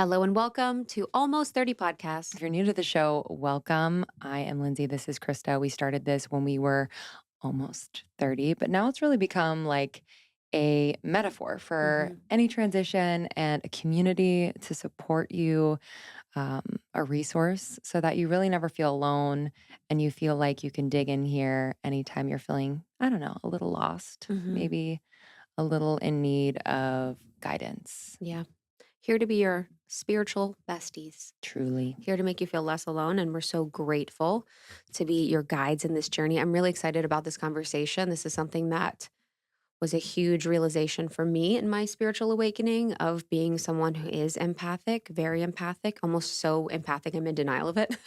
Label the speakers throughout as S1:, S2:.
S1: Hello and welcome to Almost 30 Podcast.
S2: If you're new to the show, welcome. I am Lindsay. This is Krista. We started this when we were almost 30, but now it's really become like a metaphor for
S1: hmm
S2: any transition and a community to support you, a resource so that you really never feel alone and you feel like you can dig in here anytime you're feeling, I don't know, a little lost,
S1: hmm
S2: maybe a little in need of guidance.
S1: Yeah. Here to be your spiritual besties,
S2: Truly.
S1: here to make you feel less alone. And we're so grateful to be your guides in this journey. I'm really excited about this conversation. This is something that was a huge realization for me in my spiritual awakening of being someone who is empathic, very empathic, almost so empathic I'm in denial of it.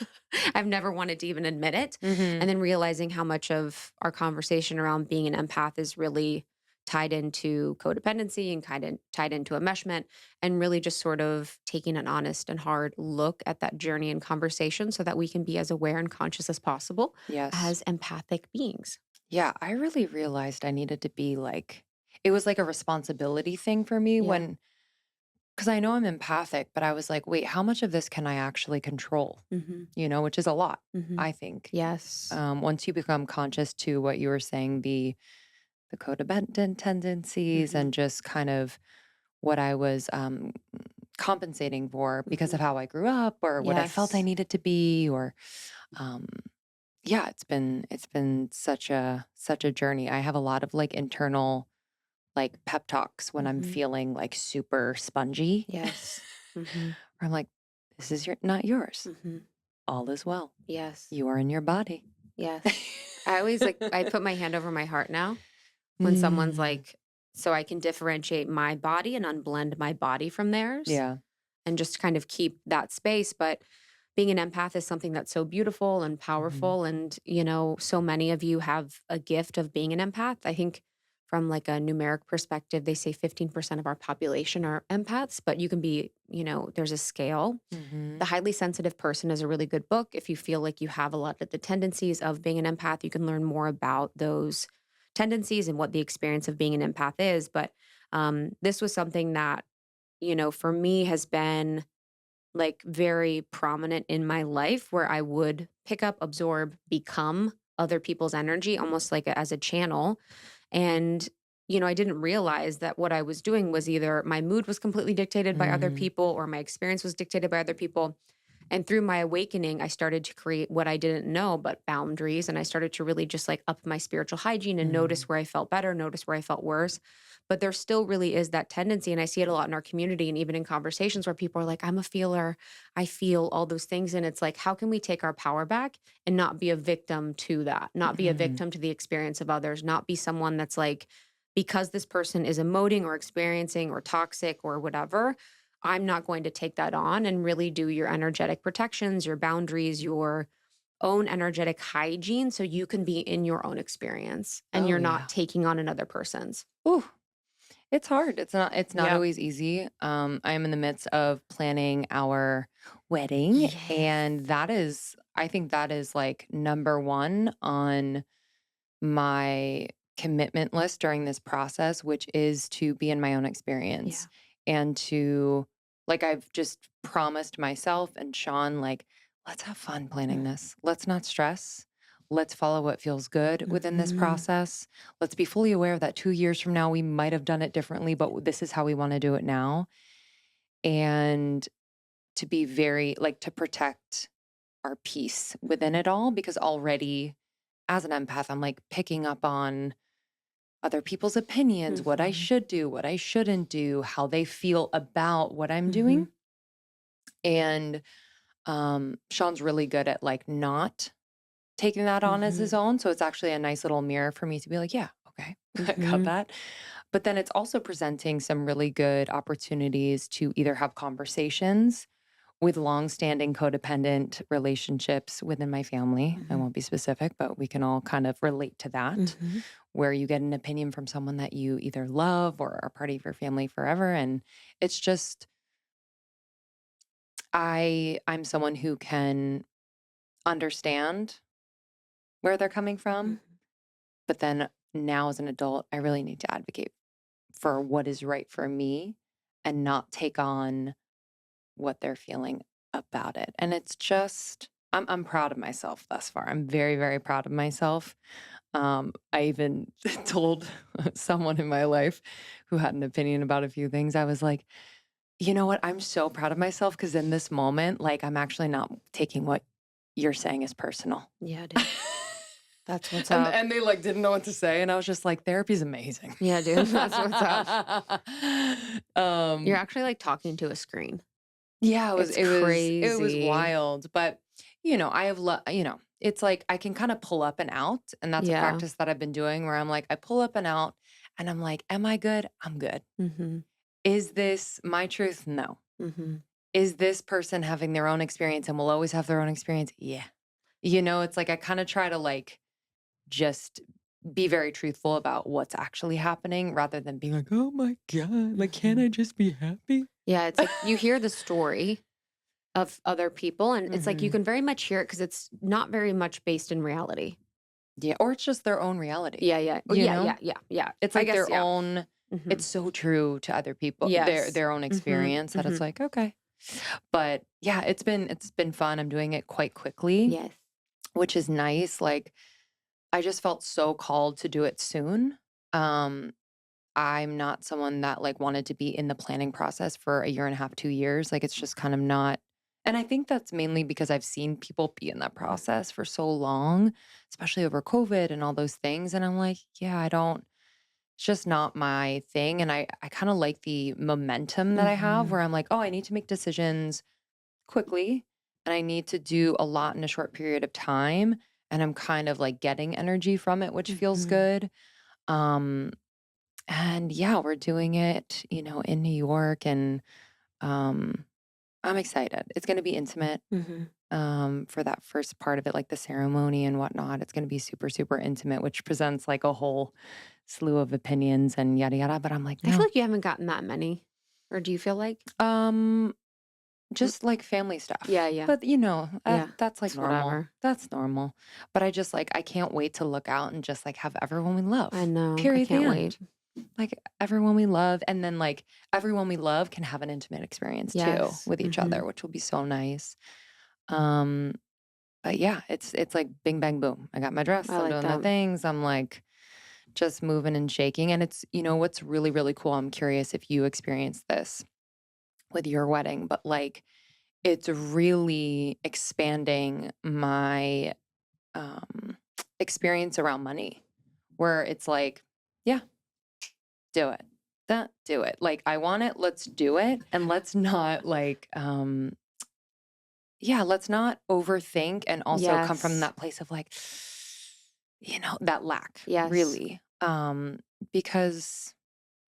S1: I've never wanted to even admit it.
S2: Hmm.
S1: And then realizing how much of our conversation around being an empath is really tied into codependency and tied into enmeshment, and really just sort of taking an honest and hard look at that journey and conversation so that we can be as aware and conscious as possible
S2: Yes.
S1: as empathic beings.
S2: Yeah, I really realized I needed to be like, it was like a responsibility thing for me
S1: Yeah.
S2: because I know I'm empathic, but I was like, wait, how much of this can I actually control?
S1: hmm
S2: Which is a lot,
S1: hmm
S2: I think.
S1: Yes.
S2: Once you become conscious to what you were saying, the codependent tendencies
S1: hmm
S2: and just kind of what I was compensating for because
S1: hmm
S2: of how I grew up or what I felt I
S1: Yes.
S2: needed to be or um, yeah, it's been such a journey. I have a lot of like internal like pep talks when I'm
S1: hmm
S2: feeling like super spongy.
S1: Yes. hmm
S2: Where I'm like, this is not yours.
S1: hmm
S2: All is well.
S1: Yes.
S2: You are in your body.
S1: Yes. I always I put my hand over my heart now when someone's
S2: Mm,
S1: like, so I can differentiate my body and unblend my body from theirs
S2: yeah.
S1: and just kind of keep that space. But being an empath is something that's so beautiful and
S2: Hmm.
S1: powerful. And, so many of you have a gift of being an empath. I think from like a numeric perspective, they say 15% of our population are empaths, but you can be, there's a scale.
S2: Hmm.
S1: The Highly Sensitive Person is a really good book. If you feel like you have a lot of the tendencies of being an empath, you can learn more about those tendencies and what the experience of being an empath is. But this was something that, for me has been like very prominent in my life where I would pick up, absorb, become other people's energy almost like as a channel. And, I didn't realize that what I was doing was either my mood was completely dictated by other
S2: Hmm.
S1: people or my experience was dictated by other people. And through my awakening, I started to create what I didn't know, but boundaries. And I started to really just like up my spiritual hygiene and
S2: Hmm.
S1: notice where I felt better, notice where I felt worse. But there still really is that tendency. And I see it a lot in our community and even in conversations where people are like, I'm a feeler. I feel all those things. And it's like, how can we take our power back and not be a victim to that, not be a
S2: Hmm.
S1: victim to the experience of others, not be someone that's like, because this person is emoting or experiencing or toxic or whatever, I'm not going to take that on, and really do your energetic protections, your boundaries, your own energetic hygiene so you can be in your own experience and
S2: Oh
S1: you're not
S2: yeah.
S1: taking on another person's.
S2: Ooh, it's hard. It's not
S1: Yep.
S2: always easy. I am in the midst of planning our wedding,
S1: Yes.
S2: and I think that is like number one on my commitment list during this process, which is to be in my own experience
S1: Yeah.
S2: and to, like, I've just promised myself and Sean, like, let's have fun planning this. Let's not stress. Let's follow what feels good within this
S1: Mhm.
S2: process. Let's be fully aware that 2 years from now, we might have done it differently, but this is how we want to do it now. And to be very, like, to protect our peace within
S1: Mhm.
S2: it all, because already as an empath, I'm like picking up on other people's opinions, what I
S1: Mhm.
S2: should do, what I shouldn't do, how they feel about what I'm
S1: Mhm.
S2: doing. And Sean's really good at like not taking that on as his
S1: Mhm.
S2: own. So it's actually a nice little mirror for me to be like, yeah, okay, got
S1: Mhm.
S2: that. But then it's also presenting some really good opportunities to either have conversations with long-standing codependent relationships within my family. I
S1: Mhm.
S2: won't be specific, but we can all kind of relate to that,
S1: Mhm.
S2: where you get an opinion from someone that you either love or are part of your family forever. And it's just, I'm someone who can understand where they're coming from,
S1: Mhm.
S2: but then now as an adult, I really need to advocate for what is right for me and not take on what they're feeling about it. And it's just I'm proud of myself thus far. I'm very, very proud of myself. I even told someone in my life who had an opinion about a few things. I was like, you know what? I'm so proud of myself because in this moment, like I'm actually not taking what you're saying as personal.
S1: Yeah, dude. That's what's
S2: And
S1: up.
S2: they like didn't know what to say, and I was just like, therapy's amazing.
S1: Yeah, dude. That's what's up. You're
S2: um,
S1: actually like talking to a screen.
S2: yeah,
S1: It's
S2: it was
S1: crazy.
S2: wild, but I have it's like I can kind of pull up and out, and that's a
S1: Yeah.
S2: practice that I've been doing where I'm like, I pull up and out, and I'm like, am I good? I'm good.
S1: Mhm.
S2: Is this my truth? No.
S1: Mhm.
S2: Is this person having their own experience and will always have their own experience? Yeah. It's like I kind of try to like just be very truthful about what's actually happening rather than being like, oh my God, like, can't
S1: Mhm.
S2: I just be happy?
S1: Yeah, it's like you hear the story of other people, and it's like you
S2: hmm
S1: can very much hear it because it's not very much based in reality.
S2: Yeah. Or it's just their own reality,
S1: Yeah, yeah. Oh,
S2: you
S1: yeah,
S2: know?
S1: yeah, yeah, yeah.
S2: It's
S1: I
S2: like
S1: guess,
S2: their
S1: yeah.
S2: own, it's
S1: Mhm.
S2: so true to other people,
S1: Yes.
S2: their own
S1: Mhm.
S2: experience that it's
S1: Mhm.
S2: like, okay. But yeah, it's been fun. I'm doing it quite quickly,
S1: Yes.
S2: which is nice. Like I just felt so called to do it soon. Um, I'm not someone that like wanted to be in the planning process for a year and a half, 2 years. Like it's just kind of not. And I think that's mainly because I've seen people be in that process for so long, especially over COVID and all those things. And I'm like, yeah, I don't, it's just not my thing. And I kind of like the momentum that I have
S1: Mhm.
S2: where I'm like, oh, I need to make decisions quickly and I need to do a lot in a short period of time. And I'm kind of like getting energy from it, which feels
S1: Mhm.
S2: good. Um, and yeah, we're doing it, in New York and um I'm excited. It's going to be intimate
S1: Mhm.
S2: for that first part of it, like the ceremony and whatnot. It's going to be super, super intimate, which presents like a whole slew of opinions and yada yada. But I'm like,
S1: I feel
S2: no,
S1: like you haven't gotten that many. Or do you feel like?
S2: um,
S1: Mm,
S2: just like family
S1: yeah,
S2: stuff.
S1: yeah.
S2: But
S1: Yeah.
S2: that's like
S1: It's
S2: normal.
S1: whatever.
S2: That's normal. But I just like I can't wait to look out and just like have everyone we
S1: I
S2: love.
S1: know. I
S2: Period. The
S1: can't wait.
S2: end. Like everyone we love, and then like everyone we love can have an intimate experience too
S1: Yes.
S2: with each other,
S1: Mhm.
S2: which will be so nice. Um, but yeah, it's like bing bang boom. I got my dress,
S1: I
S2: I'm
S1: like
S2: doing the
S1: that.
S2: things, I'm like just moving and shaking. And it's what's really, really cool. I'm curious if you experienced this with your wedding, but like it's really expanding my um experience around money, where it's like, yeah, do it. That do it. Like I want it, let's do it. And let's not like yeah, let's not overthink and also come from
S1: Yes.
S2: that place of like that lack,
S1: Yes.
S2: really. Because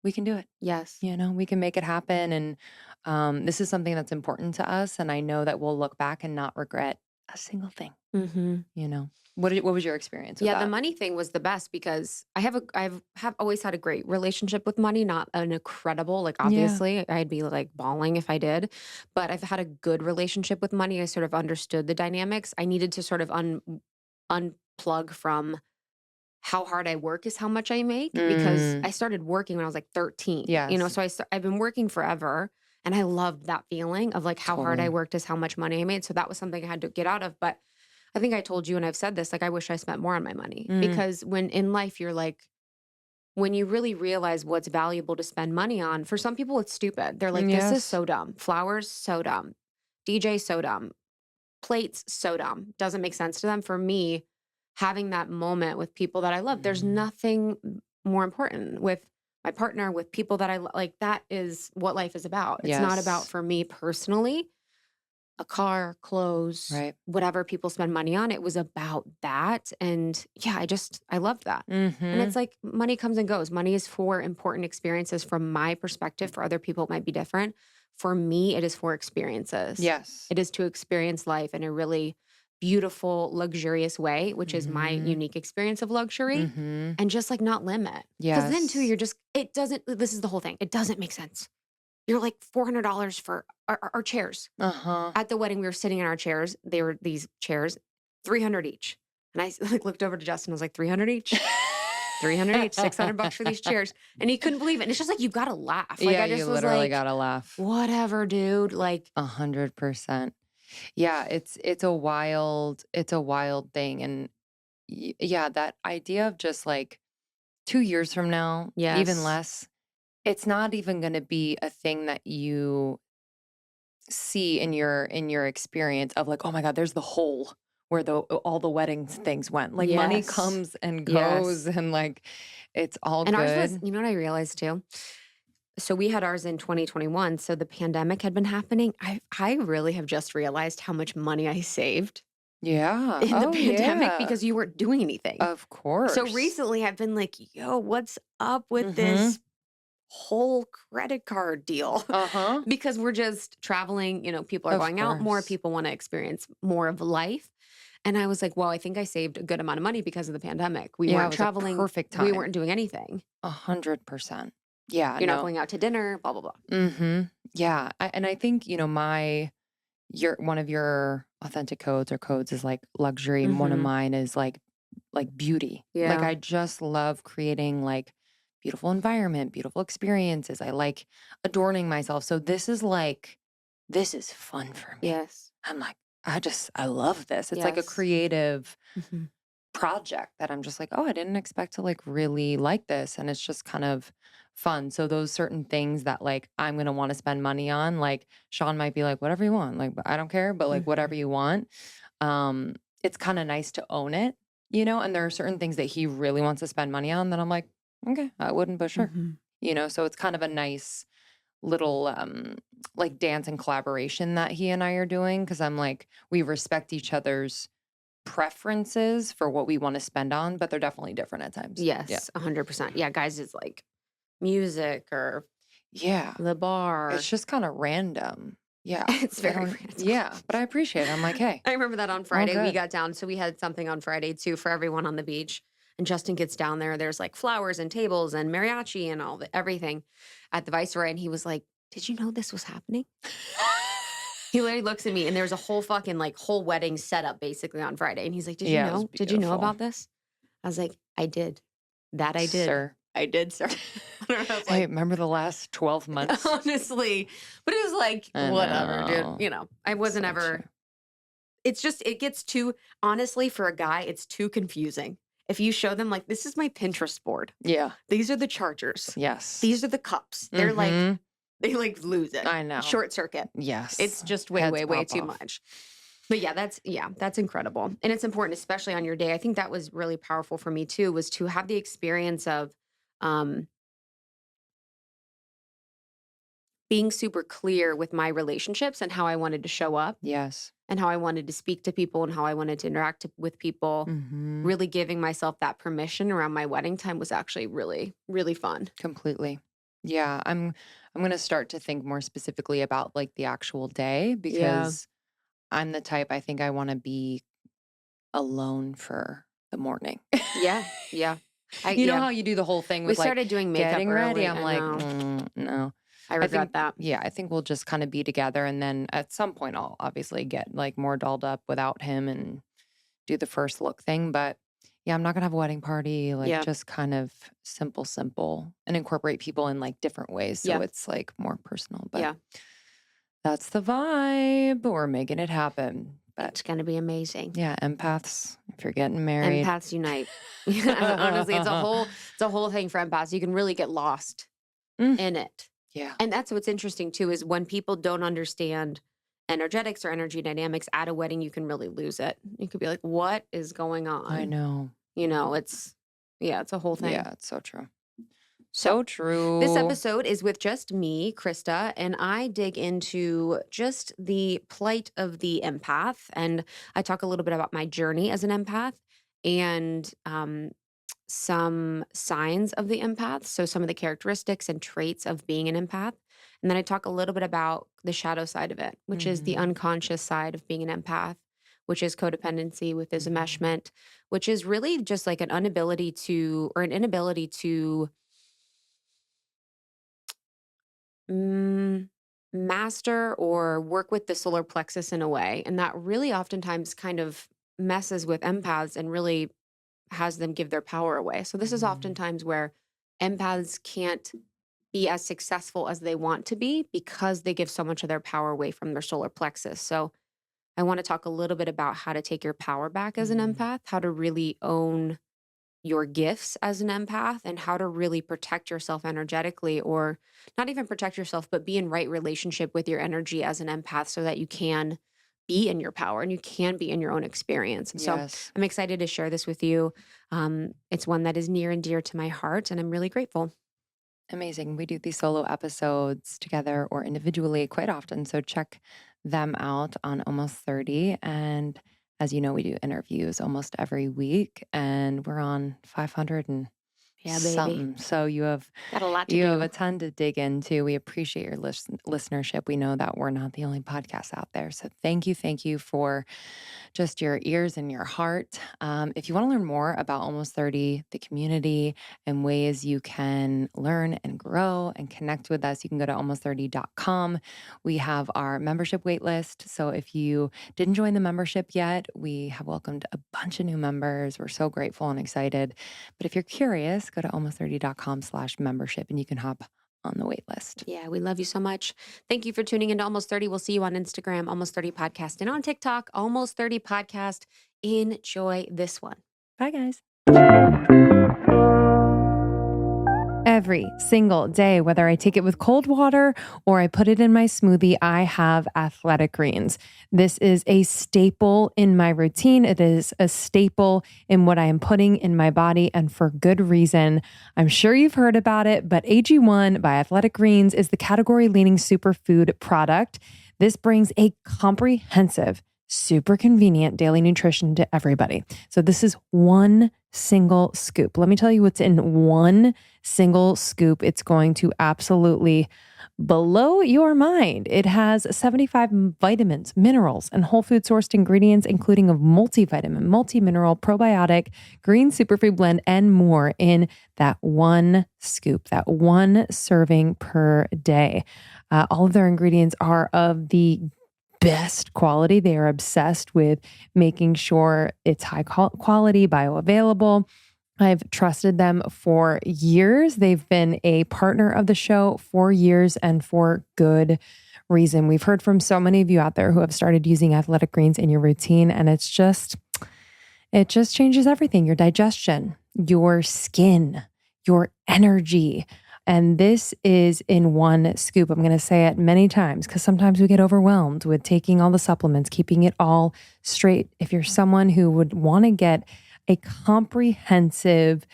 S2: we can do it.
S1: Yes.
S2: We can make it happen and this is something that's important to us and I know that we'll look back and not regret a single thing,
S1: Mhm.
S2: you know. What was your experience with
S1: Yeah, the
S2: that?
S1: money thing was the best because I've always had a great relationship with money, not an incredible, like
S2: Yeah.
S1: obviously I'd be like bawling if I did, but I've had a good relationship with money. I sort of understood the dynamics. I needed to sort of unplug from how hard I work is how much I make because
S2: Mm,
S1: I started working when I was like 13.
S2: yes,
S1: So I've been working forever and I loved that feeling of like how hard I
S2: totally.
S1: worked is how much money I made. So that was something I had to get out of, but I think I told you and I've said this, like, I wish I spent more on my money
S2: Mm,
S1: because when in life you're like, when you really realize what's valuable to spend money on, for some people it's stupid. They're like, this is
S2: yes.
S1: so dumb. Flowers, so dumb. DJ, so dumb. Plates, so dumb. Doesn't make sense to them. For me, having that moment with people that I love, there's
S2: Mhm.
S1: nothing more important with my partner, with people that like, that is what life is about. It's not about
S2: Yes.
S1: for me personally a car, clothes,
S2: Right.
S1: whatever people spend money on. It was about that. And yeah, I love that. And
S2: Mhm.
S1: it's like money comes and goes. Money is for important experiences from my perspective. For other people, it might be different. For me, it is for experiences.
S2: Yes.
S1: It is to experience life in a really beautiful, luxurious way, which is my
S2: Mhm.
S1: unique experience of luxury.
S2: Mhm.
S1: And just like not limit. Because then too,
S2: Yes.
S1: it doesn't, this is the whole thing. It doesn't make sense. You're like $400 for our chairs.
S2: Uh-huh.
S1: At the wedding, we were sitting in our chairs. They were these chairs, 300 each. And I like looked over to Justin. I was like, 300 each, 300 each, $600 for these chairs. And he couldn't believe it. And it's just like, you got to laugh. Like,
S2: Yeah,
S1: I
S2: you
S1: just was
S2: literally
S1: like,
S2: gotta laugh.
S1: whatever, dude. Like,
S2: 100%. Yeah, it's a wild thing, and yeah, that idea of just like 2 years from now, even
S1: yes,
S2: less, it's not even gonna be a thing that you see in your experience of like, "Oh my god, there's the hole where the all the weddings things went." Like, money
S1: yes,
S2: comes and goes,
S1: yes.
S2: and, like, it's all
S1: And ours was,
S2: good.
S1: you know what I realized too? So we had ours in 2021. So the pandemic had been happening. I really have just realized how much money I saved
S2: Yeah.
S1: in the
S2: Oh,
S1: pandemic
S2: yeah.
S1: because you weren't doing anything.
S2: Of
S1: So
S2: course.
S1: recently I've been like, yo, what's up with
S2: Mhm.
S1: this whole credit card deal?
S2: Uh-huh.
S1: Because we're just traveling, people are
S2: Of
S1: going out more,
S2: course.
S1: people want to experience more of life. And I was like, well, I think I saved a good amount of money because of the pandemic. We
S2: Yeah, it
S1: weren't
S2: was a
S1: traveling,
S2: perfect
S1: we
S2: time.
S1: weren't doing anything.
S2: 100%. Yeah,
S1: You're not
S2: no.
S1: going out to dinner, blah, blah, blah.
S2: Mhm. Yeah, and I think, my your one of your authentic codes is, like, luxury, and one of
S1: Hmm.
S2: mine is, like, beauty. Like,
S1: Yeah.
S2: I just love creating, like, beautiful environment, beautiful experiences. I like adorning myself. So this is fun for me.
S1: Yes.
S2: I'm like, I love this. It's like a
S1: Yes.
S2: creative
S1: Mhm.
S2: project that I'm just like, "Oh, I didn't expect to, like, really like this," and it's just kind of fun. So those certain things that, like, I'm gonna wanna spend money on, like, Sean might be like, "Whatever you want," like, "I don't care," but, like,
S1: Mhm.
S2: whatever you want. It's kinda nice to own it, and there are certain things that he really wants to spend money on that I'm like, "Okay, I wouldn't, but sure."
S1: Mhm.
S2: So it's kind of a nice little, like, dance and collaboration that he and I are doing because 'cause I'm like, we respect each other's preferences for what we wanna spend on, but they're definitely different at times. Yeah.
S1: Yes, 100%. Yeah, guys, it's like music or
S2: Yeah.
S1: the
S2: It's
S1: bar.
S2: just kinda random. Yeah.
S1: It's
S2: I
S1: very
S2: don't
S1: random.
S2: yeah, but I appreciate it. I'm like, "Hey,
S1: I remember that on
S2: all
S1: Friday, we
S2: good."
S1: got down so we had something on Friday too for everyone on the beach, and Justin gets down there, there's, like, flowers and tables and mariachi and all the everything at the Viceroy, and he was like, "Did you know this was happening?" He literally looks at me, and there's a whole fucking, like, whole wedding setup basically on Friday, and he's like, "Did you
S2: Yeah, it was
S1: know? Did you know
S2: beautiful.
S1: about this?" I was like, "I did. That I did.
S2: Sir.
S1: I did, sir." I was
S2: Hey,
S1: like,
S2: remember the last 12 months?
S1: honestly, but it was like,
S2: I
S1: whatever, dude,
S2: know.
S1: I wasn't
S2: So
S1: ever
S2: true.
S1: it's just it gets too honestly, for a guy, it's too confusing. If you show them, like, "This is my Pinterest board.
S2: Yeah.
S1: These are the chargers.
S2: Yes.
S1: These are the cups." They're like
S2: Mhm.
S1: they, like, lose it.
S2: I know.
S1: Short circuit. It's
S2: Yes.
S1: just way,
S2: Heads
S1: way, way
S2: pop
S1: too
S2: off.
S1: much. But yeah, that's incredible. And it's important, especially on your day. I think that was really powerful for me too, was to have the experience of, um, being super clear with my relationships and how I wanted to show up
S2: Yes.
S1: and how I wanted to speak to people and how I wanted to interact with people.
S2: Mhm.
S1: Really giving myself that permission around my wedding time was actually really, really fun.
S2: Completely. Yeah, I'm gonna start to think more specifically about, like, the actual day
S1: Yeah.
S2: because I'm the type I think I wanna be alone for the morning.
S1: Yeah. Yeah.
S2: You know
S1: Yeah.
S2: how you do the whole thing
S1: We
S2: with, like,
S1: started doing makeup
S2: getting ready?
S1: early.
S2: I'm
S1: I
S2: like,
S1: know.
S2: no."
S1: I
S2: I think
S1: regret that.
S2: yeah, I think we'll just kinda be together, and then at some point, I'll obviously get, like, more dolled up without him and do the first look thing, but, yeah, I'm not gonna have a wedding party, like,
S1: Yeah.
S2: just kind of simple, and incorporate people in, like, different ways so
S1: Yeah.
S2: it's, like, more personal, but
S1: Yeah.
S2: that's the vibe. We're making it happen, but
S1: It's gonna be amazing.
S2: yeah, empaths, if you're getting married.
S1: Empaths unite. Honestly, it's a whole thing for empaths. You can really get lost
S2: Mm,
S1: in it.
S2: yeah,
S1: And that's what's interesting too is when people don't understand energetics or energy dynamics at a wedding, you can really lose it. You could be like, "What is going
S2: I
S1: on?"
S2: know.
S1: It's yeah, it's a whole thing.
S2: Yeah, it's so true.
S1: So,
S2: So
S1: this
S2: true.
S1: episode is with just me, Krista, and I dig into just the plight of the empath. And I talk a little bit about my journey as an empath and some signs of the empath. So, some of the characteristics and traits of being an empath. And then I talk a little bit about the shadow side of it, which is the
S2: Mhm,
S1: unconscious side of being an empath, which is codependency with his
S2: mhm.
S1: enmeshment, which is really just like an inability to, or an inability to Mm, master or work with the solar plexus in a way. And that really oftentimes kind of messes with empaths and really has them give their power away. So this is
S2: Mm.
S1: oftentimes where empaths can't be as successful as they want to be because they give so much of their power away from their solar plexus. So I want to talk a little bit about how to take your power back as an
S2: Mm.
S1: empath, how to really own your gifts as an empath, and how to really protect yourself energetically, or not even protect yourself, but be in right relationship with your energy as an empath so that you can be in your power and you can be in your own experience. So
S2: Yes.
S1: I'm excited to share this with you. It's one that is near and dear to my heart, and I'm really grateful.
S2: Amazing. We do these solo episodes together or individually quite often. So check them out on Almost 30. And as you know, we do interviews almost every week, and we're on 500 and
S1: Yeah, baby.
S2: something. So
S1: Got a lot to
S2: you have a
S1: do.
S2: ton to dig into. We appreciate your listenership. We know that we're not the only podcast out there. So thank you for just your ears and your heart. If you want to learn more about Almost 30, the community, and ways you can learn and grow and connect with us, you can go to almost30.com. We have our membership waitlist. So if you didn't join the membership yet, we have welcomed a bunch of new members. We're so grateful and excited. But if you're curious, go to almost30.com/membership and you can hop on the wait list.
S1: Yeah, we love you so much. Thank you for tuning into Almost 30. We'll see you on Instagram, Almost 30 Podcast, and on TikTok, Almost 30 Podcast. Enjoy this one.
S2: Bye, guys. Every single day, whether I take it with cold water or I put it in my smoothie, I have athletic greens. This is a staple in my routine. It is a staple in what I am putting in my body, and for good reason. I'm sure you've heard about it, but AG1 by Athletic Greens is the category leading superfood product. This brings a comprehensive, super convenient daily nutrition to everybody. So this is one single scoop. Let me tell you what's in one single scoop. It's going to absolutely blow your mind. It has 75 vitamins, minerals, and whole food sourced ingredients, including a multivitamin, multi-mineral, probiotic, green superfood blend, and more in that one scoop, that one serving per day. All of their ingredients are of the best quality. They are obsessed with making sure it's high quality, bioavailable. I've trusted them for years. They've been a partner of the show for years, and for good reason. We've heard from so many of you out there who have started using Athletic Greens in your routine, and it just changes everything. Your digestion, your skin, your energy. And this is in one scoop. I'm going to say it many times because sometimes we get overwhelmed with taking all the supplements, keeping it all straight. If you're someone who would want to get a comprehensive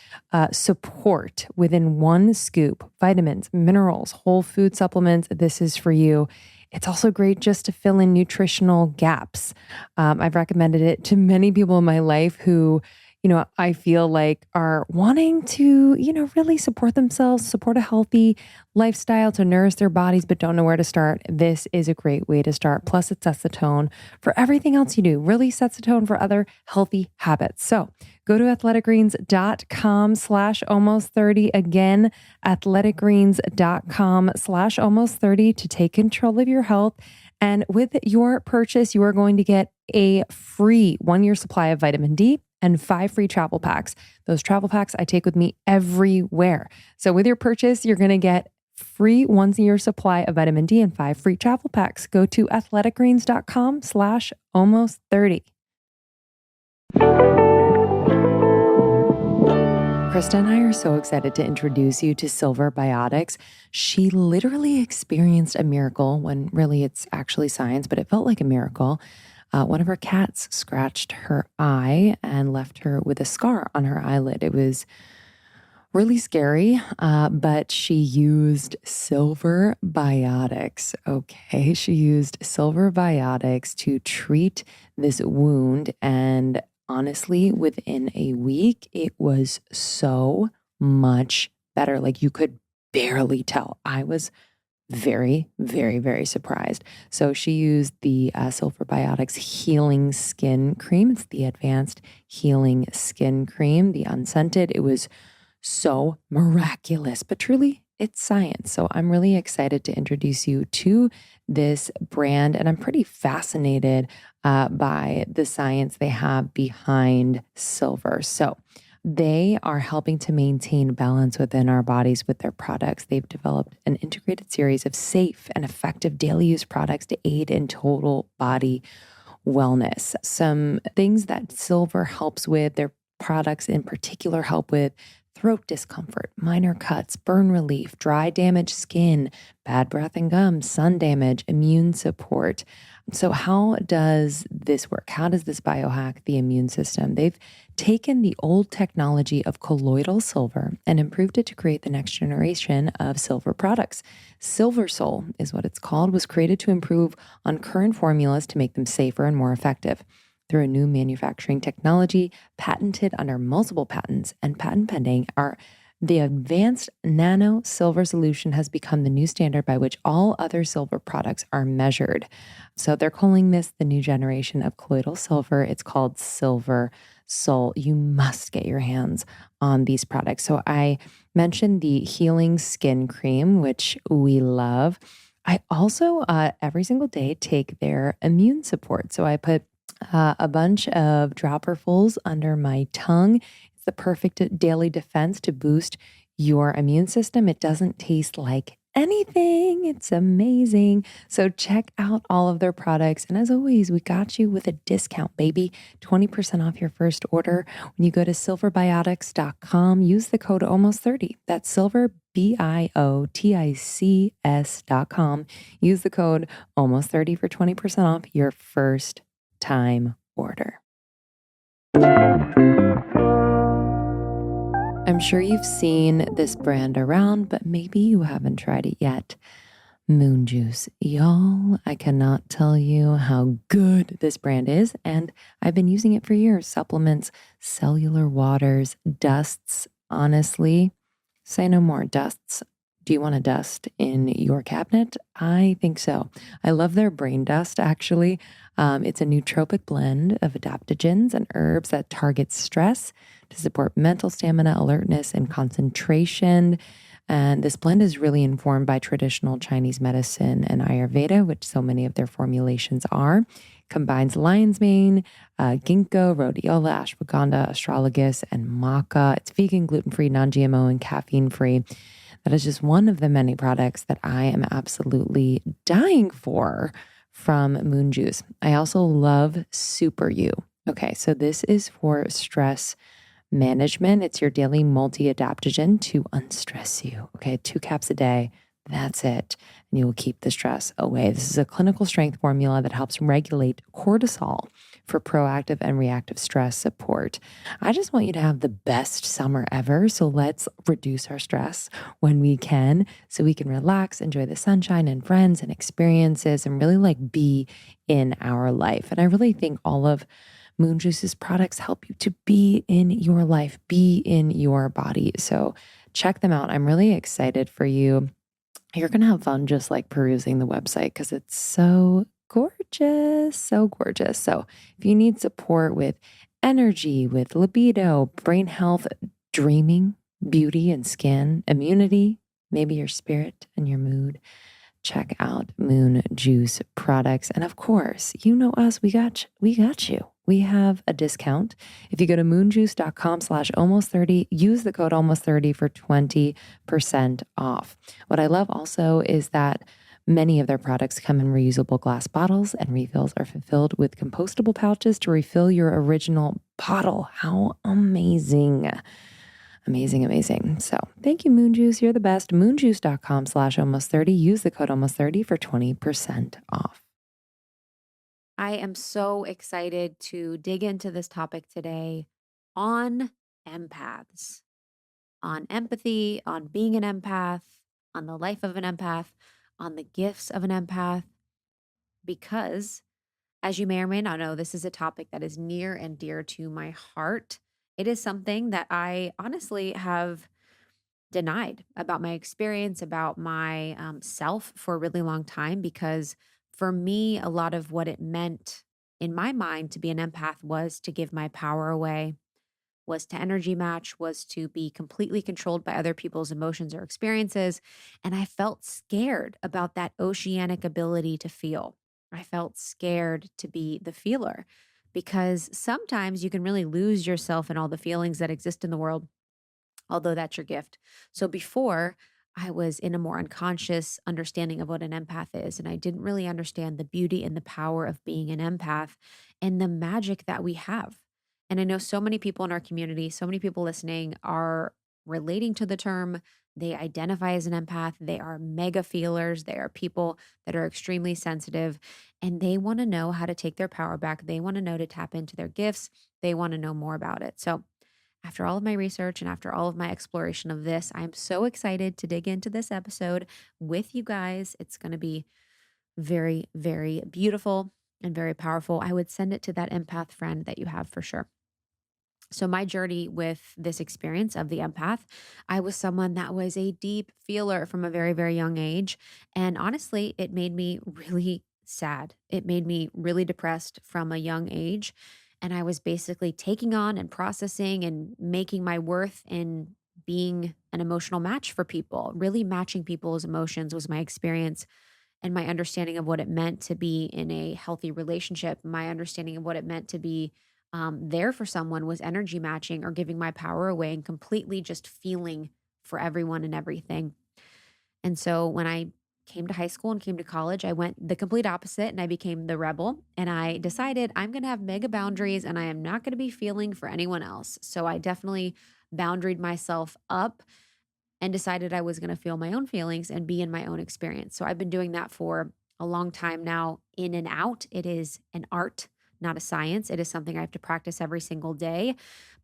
S2: support within one scoop, vitamins, minerals, whole food supplements, this is for you. It's also great just to fill in nutritional gaps. I've recommended it to many people in my life who, I feel like are wanting to, really support themselves, support a healthy lifestyle to nourish their bodies, but don't know where to start. This is a great way to start. Plus, it sets the tone for everything else you do, really sets the tone for other healthy habits. So go to athleticgreens.com/almost30. Again, athleticgreens.com/almost30 to take control of your health. And with your purchase, you are going to get a free 1-year supply of vitamin D and 5 free travel packs. Those travel packs I take with me everywhere. So with your purchase, you're going to get free 1-year supply of vitamin D and 5 free travel packs. Go to athleticgreens.com/almost30. Krista and I are so excited to introduce you to Silver Biotics. She literally experienced a miracle when really it's actually science, but it felt like a miracle. One of her cats scratched her eye and left her with a scar on her eyelid. It was really scary, but she used Silver Biotics. Okay, she used Silver Biotics to treat this wound, and honestly, within a week, it was so much better. Like you could barely tell. I was very, very, very surprised. So she used the Silver Biotics Healing Skin Cream. It's the Advanced Healing Skin Cream, the unscented. It was so miraculous, but truly it's science. So I'm really excited to introduce you to this brand, and I'm pretty fascinated by the science they have behind silver. So They are helping to maintain balance within our bodies with their products. They've developed an integrated series of safe and effective daily use products to aid in total body wellness. Some things that silver helps with, their products in particular help with throat discomfort, minor cuts, burn relief, dry damaged skin, bad breath and gums, sun damage, immune support. So, how does this work? How does this biohack the immune system? They've taken the old technology of colloidal silver and improved it to create the next generation of silver products. Silver Sol is what it's called, was created to improve on current formulas to make them safer and more effective. Through a new manufacturing technology patented under multiple patents and patent pending, the advanced nano silver solution has become the new standard by which all other silver products are measured. So they're calling this the new generation of colloidal silver. It's called Silver Sol. You must get your hands on these products. So I mentioned the healing skin cream, which we love. I also every single day take their immune support. So I put a bunch of dropperfuls under my tongue. It's the perfect daily defense to boost your immune system. It doesn't taste like anything. It's amazing. So check out all of their products. And as always, we got you with a discount, baby. 20% off your first order when you go to silverbiotics.com. Use the code almost30. That's silver, BIOTICS.com. Use the code almost30 for 20% off your first time order. I'm sure you've seen this brand around, but maybe you haven't tried it yet. Moon Juice. Y'all, I cannot tell you how good this brand is, and I've been using it for years. Supplements, cellular waters, dusts. Honestly, say no more. Dusts. Do you want a dust in your cabinet? I think so. I love their brain dust, actually. It's a nootropic blend of adaptogens and herbs that target stress to support mental stamina, alertness, and concentration. And this blend is really informed by traditional Chinese medicine and Ayurveda, which so many of their formulations are. Combines lion's mane, ginkgo, rhodiola, ashwagandha, astragalus, and maca. It's vegan, gluten-free, non-GMO, and caffeine-free. That is just one of the many products that I am absolutely dying for from Moon Juice. I also love Super You. Okay, so this is for stress management. It's your daily multi-adaptogen to unstress you. Okay, 2 caps a day. That's it. And you will keep the stress away. This is a clinical strength formula that helps regulate cortisol for proactive and reactive stress support. I just want you to have the best summer ever. So let's reduce our stress when we can so we can relax, enjoy the sunshine and friends and experiences, and really like be in our life. And I really think all of Moon Juice's products help you to be in your life, be in your body. So check them out. I'm really excited for you. You're going to have fun just like perusing the website because it's so gorgeous, so gorgeous. So if you need support with energy, with libido, brain health, dreaming, beauty and skin, immunity, maybe your spirit and your mood, check out Moon Juice products. And of course, you know us, we got you. We have a discount. If you go to moonjuice.com/almost30, use the code almost30 for 20% off. What I love also is that many of their products come in reusable glass bottles, and refills are fulfilled with compostable pouches to refill your original bottle. How amazing. Amazing, amazing. So thank you, Moon Juice. You're the best. Moonjuice.com/almost30. Use the code almost30 for 20% off.
S1: I am so excited to dig into this topic today on empaths, on empathy, on being an empath, on the life of an empath, on the gifts of an empath, because as you may or may not know, this is a topic that is near and dear to my heart. It is something that I honestly have denied about my experience, about my self for a really long time, because for me, a lot of what it meant in my mind to be an empath was to give my power away, was to energy match, was to be completely controlled by other people's emotions or experiences. And I felt scared about that oceanic ability to feel. I felt scared to be the feeler because sometimes you can really lose yourself in all the feelings that exist in the world, although that's your gift. So before, I was in a more unconscious understanding of what an empath is, and I didn't really understand the beauty and the power of being an empath and the magic that we have. And I know so many people in our community, so many people listening are relating to the term. They identify as an empath. They are mega feelers. They are people that are extremely sensitive and they want to know how to take their power back. They want to know to tap into their gifts. They want to know more about it. So, after all of my research and after all of my exploration of this, I'm so excited to dig into this episode with you guys. It's going to be very, very beautiful and very powerful. I would send it to that empath friend that you have for sure. So, my journey with this experience of the empath, I was someone that was a deep feeler from a very, very young age. And honestly, it made me really sad. It made me really depressed from a young age. And I was basically taking on and processing and making my worth in being an emotional match for people. Really matching people's emotions was my experience and my understanding of what it meant to be in a healthy relationship, my understanding of what it meant to be there for someone was energy matching or giving my power away and completely just feeling for everyone and everything. And so when I came to high school and came to college, I went the complete opposite and I became the rebel. And I decided I'm going to have mega boundaries and I am not going to be feeling for anyone else. So I definitely boundaried myself up and decided I was going to feel my own feelings and be in my own experience. So I've been doing that for a long time now, in and out. It is an art, not a science. It is something I have to practice every single day.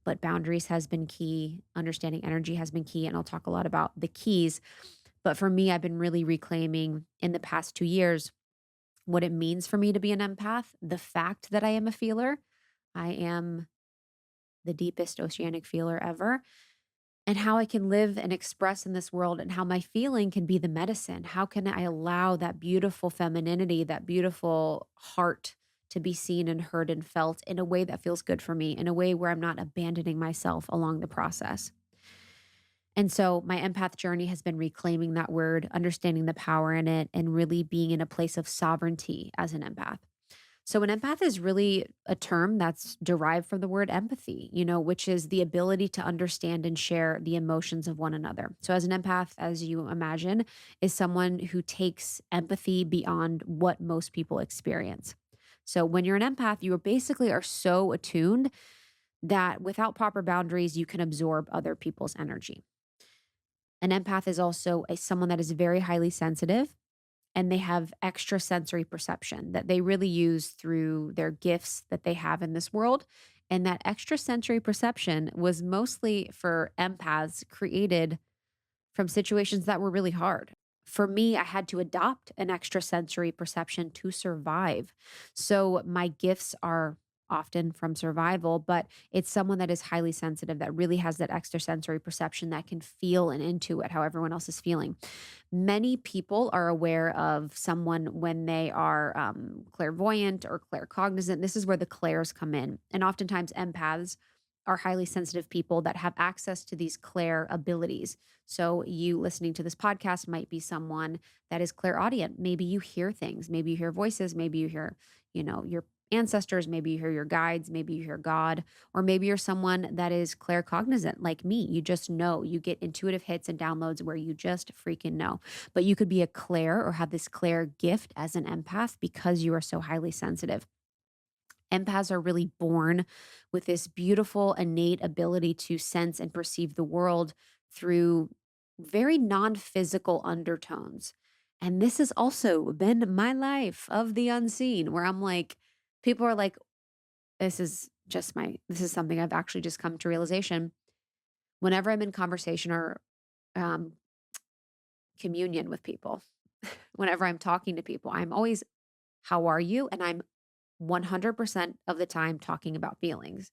S1: But boundaries has been key. Understanding energy has been key. And I'll talk a lot about the keys. But for me, I've been really reclaiming in the past 2 years what it means for me to be an empath, the fact that I am a feeler. I am the deepest oceanic feeler ever and how I can live and express in this world and how my feeling can be the medicine. How can I allow that beautiful femininity, that beautiful heart to be seen and heard and felt in a way that feels good for me, in a way where I'm not abandoning myself along the process. And so my empath journey has been reclaiming that word, understanding the power in it, and really being in a place of sovereignty as an empath. So, an empath is really a term that's derived from the word empathy, which is the ability to understand and share the emotions of one another. So, as an empath, as you imagine, is someone who takes empathy beyond what most people experience. So, when you're an empath, you basically are so attuned that without proper boundaries, you can absorb other people's energy. An empath is also someone that is very highly sensitive and they have extra sensory perception that they really use through their gifts that they have in this world. And that extra sensory perception was mostly for empaths created from situations that were really hard. For me, I had to adopt an extra sensory perception to survive. So my gifts are often from survival, but it's someone that is highly sensitive that really has that extra sensory perception that can feel and intuit how everyone else is feeling. Many people are aware of someone when they are clairvoyant or claircognizant. This is where the clairs come in. And oftentimes, empaths are highly sensitive people that have access to these clair abilities. So, you listening to this podcast might be someone that is clairaudient. Maybe you hear things, maybe you hear voices, maybe you hear, your ancestors, maybe you hear your guides, maybe you hear God, or maybe you're someone that is claircognizant like me. You just know, you get intuitive hits and downloads where you just freaking know. But you could be a clair or have this clair gift as an empath because you are so highly sensitive. Empaths are really born with this beautiful innate ability to sense and perceive the world through very non physical undertones. And this has also been my life of the unseen, where I'm like, people are like, this is something I've actually just come to realization. Whenever I'm in conversation or um, communion with people, whenever I'm talking to people, I'm always, how are you? And I'm 100% of the time talking about feelings.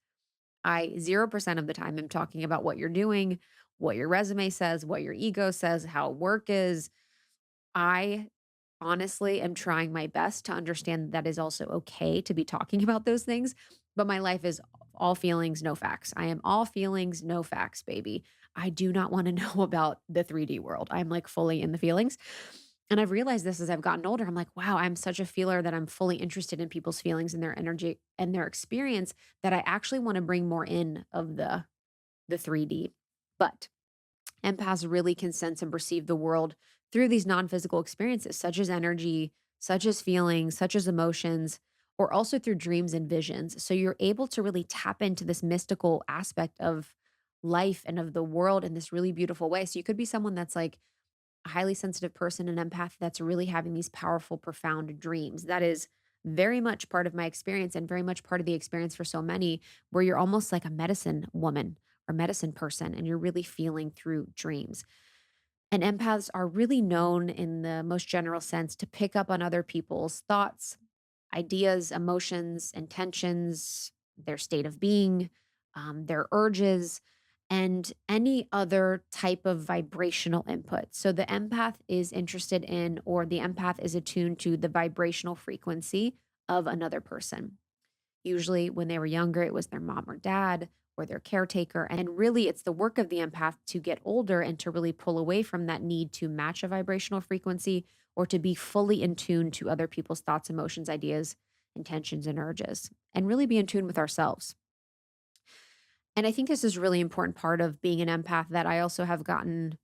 S1: I 0% of the time am talking about what you're doing, what your resume says, what your ego says, how work is. I honestly am trying my best to understand that is also okay to be talking about those things. But my life is all feelings, no facts. I am all feelings, no facts, baby. I do not want to know about the 3D world. I'm like fully in the feelings. And I've realized this as I've gotten older. I'm like, wow, I'm such a feeler that I'm fully interested in people's feelings and their energy and their experience that I actually want to bring more in of the 3D. But empaths really can sense and perceive the world through these non-physical experiences, such as energy, such as feelings, such as emotions, or also through dreams and visions. So you're able to really tap into this mystical aspect of life and of the world in this really beautiful way. So you could be someone that's like a highly sensitive person, an empath that's really having these powerful, profound dreams. That is very much part of my experience and very much part of the experience for so many, where you're almost like a medicine woman or medicine person and you're really feeling through dreams. And empaths are really known in the most general sense to pick up on other people's thoughts, ideas, emotions, intentions, their state of being, their urges, and any other type of vibrational input. So the empath is interested in, or the empath is attuned to the vibrational frequency of another person. Usually, when they were younger, it was their mom or dad or their caretaker. And really, it's the work of the empath to get older and to really pull away from that need to match a vibrational frequency or to be fully in tune to other people's thoughts, emotions, ideas, intentions, and urges, and really be in tune with ourselves. And I think this is a really important part of being an empath that I also have gotten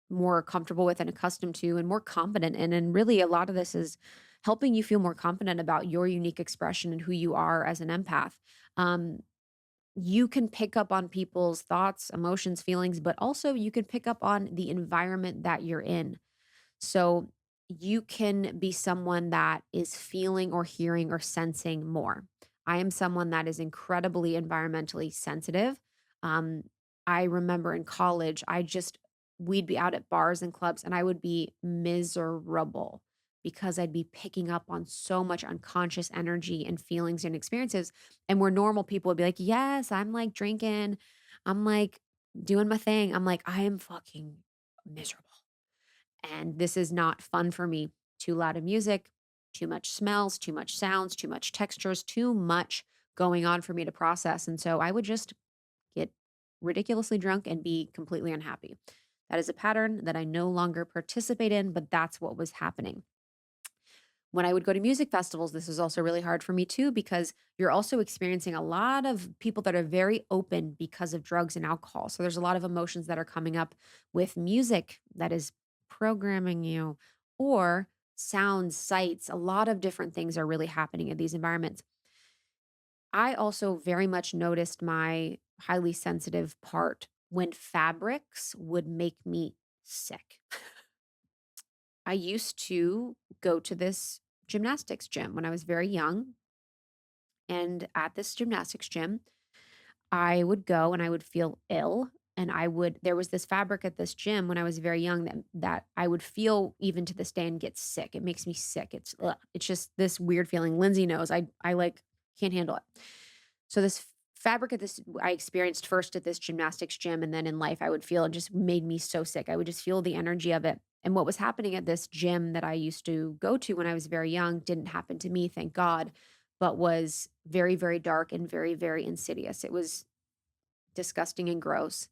S1: more comfortable with and accustomed to and more confident in. And really, a lot of this is helping you feel more confident about your unique expression and who you are as an empath. Um, you can pick up on people's thoughts, emotions, feelings, but also you can pick up on the environment that you're in. So you can be someone that is feeling or hearing or sensing more. I am someone that is incredibly environmentally sensitive. Um, I remember in college, we'd be out at bars and clubs and I would be miserable because I'd be picking up on so much unconscious energy and feelings and experiences. And where normal people would be like, yes, I'm like drinking, I'm like doing my thing. I'm like, I am fucking miserable. And this is not fun for me. Too loud of music, too much smells, too much sounds, too much textures, too much going on for me to process. And so I would just get ridiculously drunk and be completely unhappy. That is a pattern that I no longer participate in, but that's what was happening. When I would go to music festivals, this was also really hard for me too, because you're also experiencing a lot of people that are very open because of drugs and alcohol. So there's a lot of emotions that are coming up with music that is programming you, or sounds, sights, a lot of different things are really happening in these environments. I also very much noticed my highly sensitive part when fabrics would make me sick. I used to go to this gymnastics gym when I was very young. And at this gymnastics gym, I would go and I would feel ill. And there was this fabric at this gym when I was very young that I would feel even to this day and get sick. It makes me sick. It's just this weird feeling. Lindsay knows I like can't handle it. So fabric at this I experienced first at this gymnastics gym, and then in life I would feel it just made me so sick. I would just feel the energy of it. And what was happening at this gym that I used to go to when I was very young didn't happen to me, thank God, but was very, very dark and very, very insidious. It was disgusting and gross.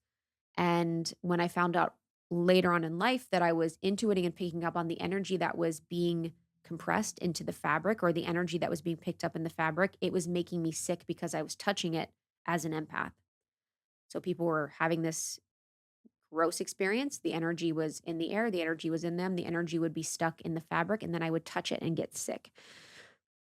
S1: And when I found out later on in life that I was intuiting and picking up on the energy that was being compressed into the fabric, or the energy that was being picked up in the fabric, it was making me sick because I was touching it as an empath. So people were having this gross experience. The energy was in the air, the energy was in them, the energy would be stuck in the fabric, and then I would touch it and get sick.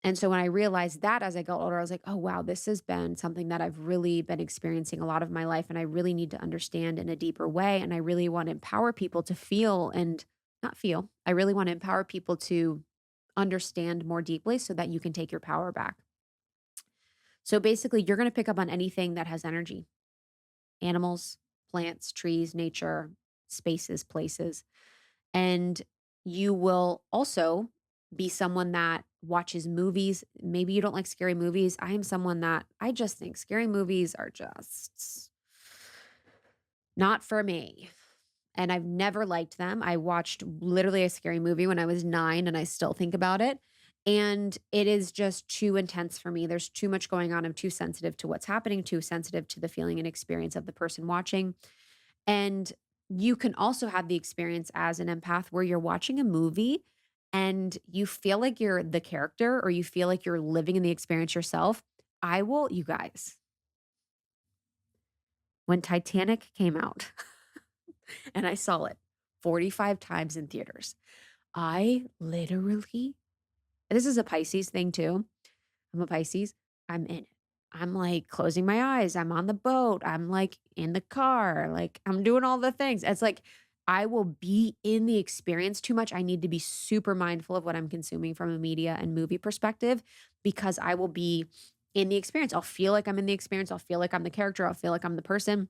S1: And so when I realized that as I got older, I was like, oh, wow, this has been something that I've really been experiencing a lot of my life. And I really need to understand in a deeper way. And I really want to empower people to feel and not feel. I really want to empower people to understand more deeply so that you can take your power back. So basically, you're going to pick up on anything that has energy: animals, plants, trees, nature, spaces, places. And you will also be someone that watches movies. Maybe you don't like scary movies. I am someone that I just think scary movies are just not for me. And I've never liked them. I watched literally a scary movie when I was 9 and I still think about it. And it is just too intense for me. There's too much going on. I'm too sensitive to what's happening, too sensitive to the feeling and experience of the person watching. And you can also have the experience as an empath where you're watching a movie and you feel like you're the character or you feel like you're living in the experience yourself, you guys, when Titanic came out and I saw it 45 times in theaters, I literally, this is a Pisces thing too. I'm a Pisces. I'm in it. I'm like closing my eyes. I'm on the boat. I'm like in the car. Like I'm doing all the things. It's like I will be in the experience too much. I need to be super mindful of what I'm consuming from a media and movie perspective because I will be in the experience. I'll feel like I'm in the experience. I'll feel like I'm the character. I'll feel like I'm the person.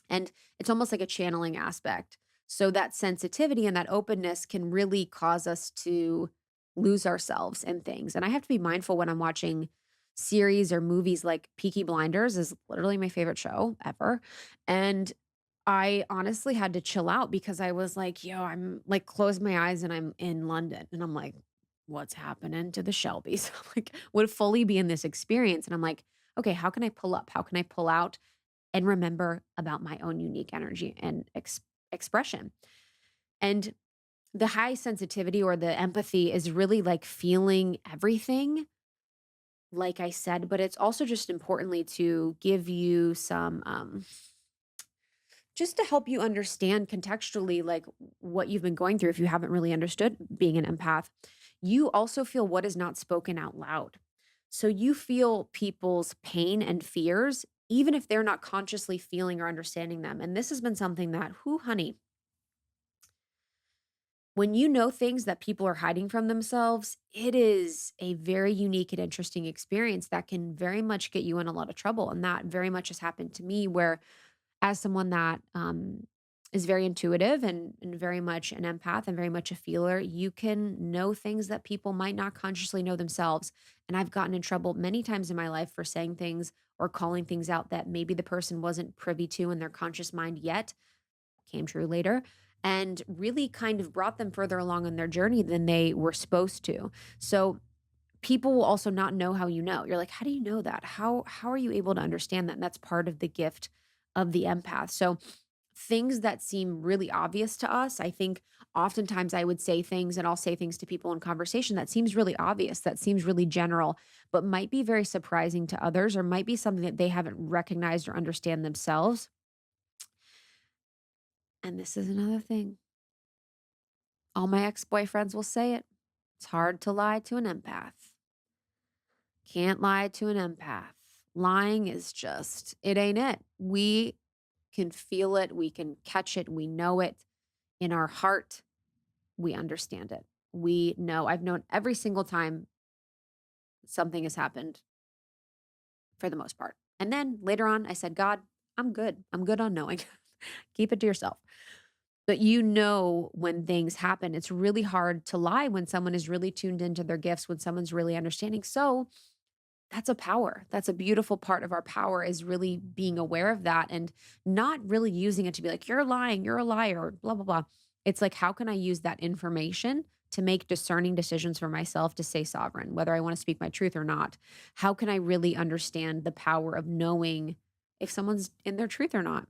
S1: And it's almost like a channeling aspect. So that sensitivity and that openness can really cause us to lose ourselves in things. And I have to be mindful when I'm watching series or movies like Peaky Blinders is literally my favorite show ever. And I honestly had to chill out because I was like, yo, I'm like close my eyes and I'm in London and I'm like, what's happening to the Shelbys? Like would fully be in this experience. And I'm like, okay, how can I pull up? How can I pull out and remember about my own unique energy and expression. And the high sensitivity or the empathy is really like feeling everything, like I said, but it's also just importantly to give you some, just to help you understand contextually, like what you've been going through if you haven't really understood being an empath. You also feel what is not spoken out loud. So you feel people's pain and fears, even if they're not consciously feeling or understanding them. And this has been something that, whoo, honey, when you know things that people are hiding from themselves, it is a very unique and interesting experience that can very much get you in a lot of trouble. And that very much has happened to me where as someone that is very intuitive and very much an empath and very much a feeler, you can know things that people might not consciously know themselves. And I've gotten in trouble many times in my life for saying things or calling things out that maybe the person wasn't privy to in their conscious mind yet, came true later, and really kind of brought them further along on their journey than they were supposed to. So people will also not know how you know. You're like, "How do you know that? How are you able to understand that?" And that's part of the gift of the empath. So, things that seem really obvious to us, I think oftentimes I would say things and I'll say things to people in conversation that seems really obvious, that seems really general, but might be very surprising to others or might be something that they haven't recognized or understand themselves. And this is another thing. All my ex-boyfriends will say it. It's hard to lie to an empath. Can't lie to an empath. Lying is just, it ain't it. We can feel it, we can catch it, we know it in our heart, we understand it. We know, I've known every single time something has happened for the most part. And then later on, I said, God, I'm good. I'm good on knowing. Keep it to yourself. But you know when things happen, it's really hard to lie when someone is really tuned into their gifts, when someone's really understanding. So that's a power. That's a beautiful part of our power is really being aware of that and not really using it to be like, you're lying, you're a liar, blah, blah, blah. It's like, how can I use that information to make discerning decisions for myself to stay sovereign, whether I want to speak my truth or not? How can I really understand the power of knowing if someone's in their truth or not?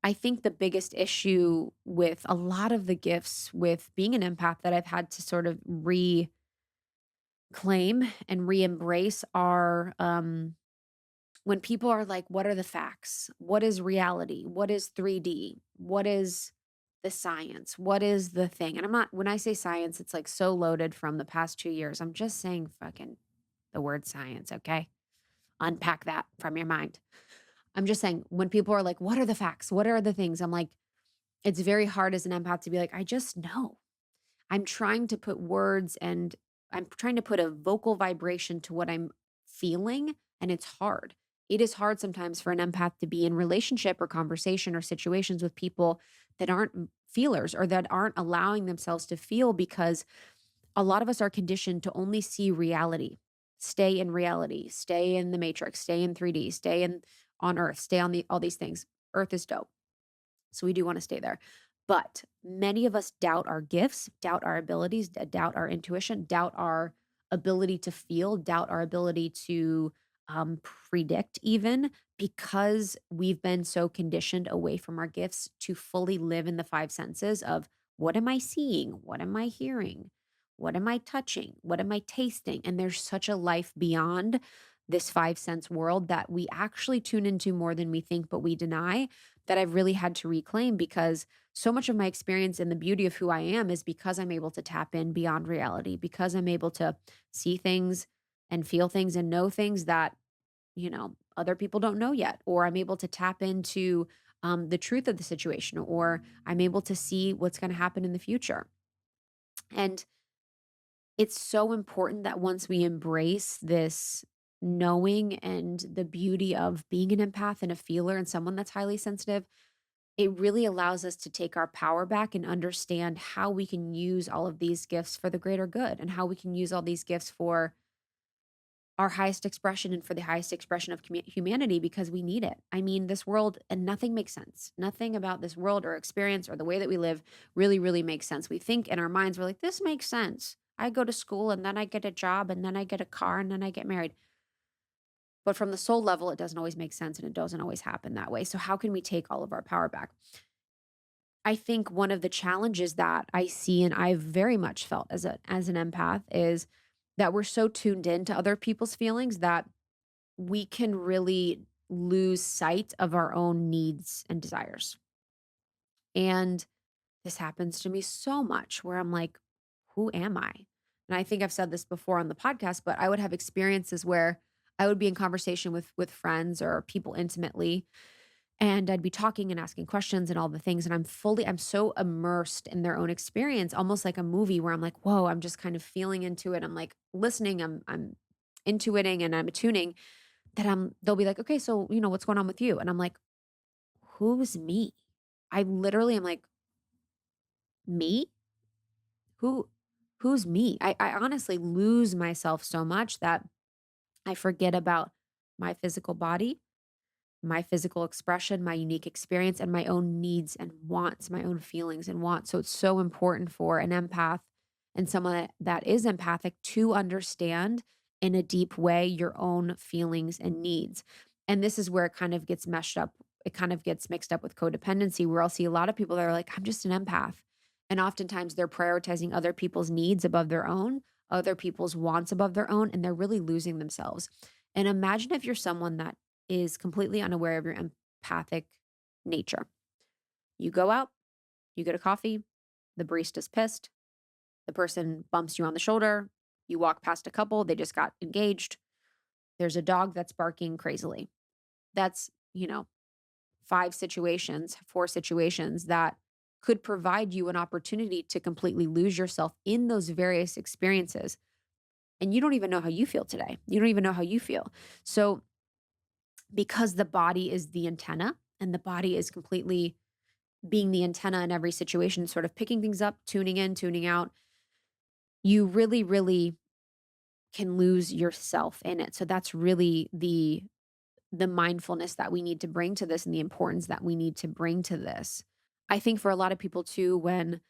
S1: I think the biggest issue with a lot of the gifts with being an empath that I've had to sort of reclaim and re-embrace are when people are like, what are the facts? What is reality? What is 3D? What is the science? What is the thing? And I'm not, when I say science, it's like so loaded from the past 2 years. I'm just saying fucking the word science, okay? Unpack that from your mind. I'm just saying when people are like, what are the facts? What are the things? I'm like, it's very hard as an empath to be like, I just know. I'm trying to put words and I'm trying to put a vocal vibration to what I'm feeling, and it's hard. It is hard sometimes for an empath to be in relationship or conversation or situations with people that aren't feelers or that aren't allowing themselves to feel because a lot of us are conditioned to only see reality, stay in the matrix, stay in 3D, stay in on earth, stay on the all these things. Earth is dope. So we do want to stay there. But many of us doubt our gifts, doubt our abilities, doubt our intuition, doubt our ability to feel, doubt our ability to predict, even because we've been so conditioned away from our gifts to fully live in the five senses of what am I seeing? What am I hearing? What am I touching? What am I tasting? And there's such a life beyond this five sense world that we actually tune into more than we think, but we deny, that I've really had to reclaim because so much of my experience and the beauty of who I am is because I'm able to tap in beyond reality, because I'm able to see things and feel things and know things that, other people don't know yet, or I'm able to tap into the truth of the situation, or I'm able to see what's going to happen in the future. And it's so important that once we embrace this knowing and the beauty of being an empath and a feeler and someone that's highly sensitive, it really allows us to take our power back and understand how we can use all of these gifts for the greater good and how we can use all these gifts for our highest expression and for the highest expression of humanity because we need it. I mean, this world and nothing makes sense. Nothing about this world or experience or the way that we live really, really makes sense. We think in our minds, we're like, this makes sense. I go to school and then I get a job and then I get a car and then I get married. But from the soul level, it doesn't always make sense and it doesn't always happen that way. So, how can we take all of our power back? I think one of the challenges that I see and I've very much felt as an empath is that we're so tuned in to other people's feelings that we can really lose sight of our own needs and desires. And this happens to me so much where I'm like, who am I? And I think I've said this before on the podcast, but I would have experiences where I would be in conversation with friends or people intimately, and I'd be talking and asking questions and all the things. And I'm so immersed in their own experience, almost like a movie where I'm like, whoa, I'm just kind of feeling into it. I'm like listening, I'm intuiting and I'm attuning that they'll be like, "Okay, so, what's going on with you?" And I'm like, "Who's me?" I literally am like, "Me? Who who's me?" I honestly lose myself so much that I forget about my physical body, my physical expression, my unique experience, and my own needs and wants, my own feelings and wants. So it's so important for an empath and someone that is empathic to understand in a deep way your own feelings and needs. And this is where it kind of gets meshed up. It kind of gets mixed up with codependency, where I'll see a lot of people that are like, I'm just an empath. And oftentimes they're prioritizing other people's needs above their own, other people's wants above their own, and they're really losing themselves. And imagine if you're someone that is completely unaware of your empathic nature. You go out, you get a coffee, the barista's pissed, the person bumps you on the shoulder, you walk past a couple, they just got engaged, there's a dog that's barking crazily. That's, four situations that could provide you an opportunity to completely lose yourself in those various experiences. And you don't even know how you feel today. You don't even know how you feel. So, because the body is the antenna and the body is completely being the antenna in every situation, sort of picking things up, tuning in, tuning out, you really, really can lose yourself in it. So that's really the mindfulness that we need to bring to this and the importance that we need to bring to this. I think for a lot of people too, when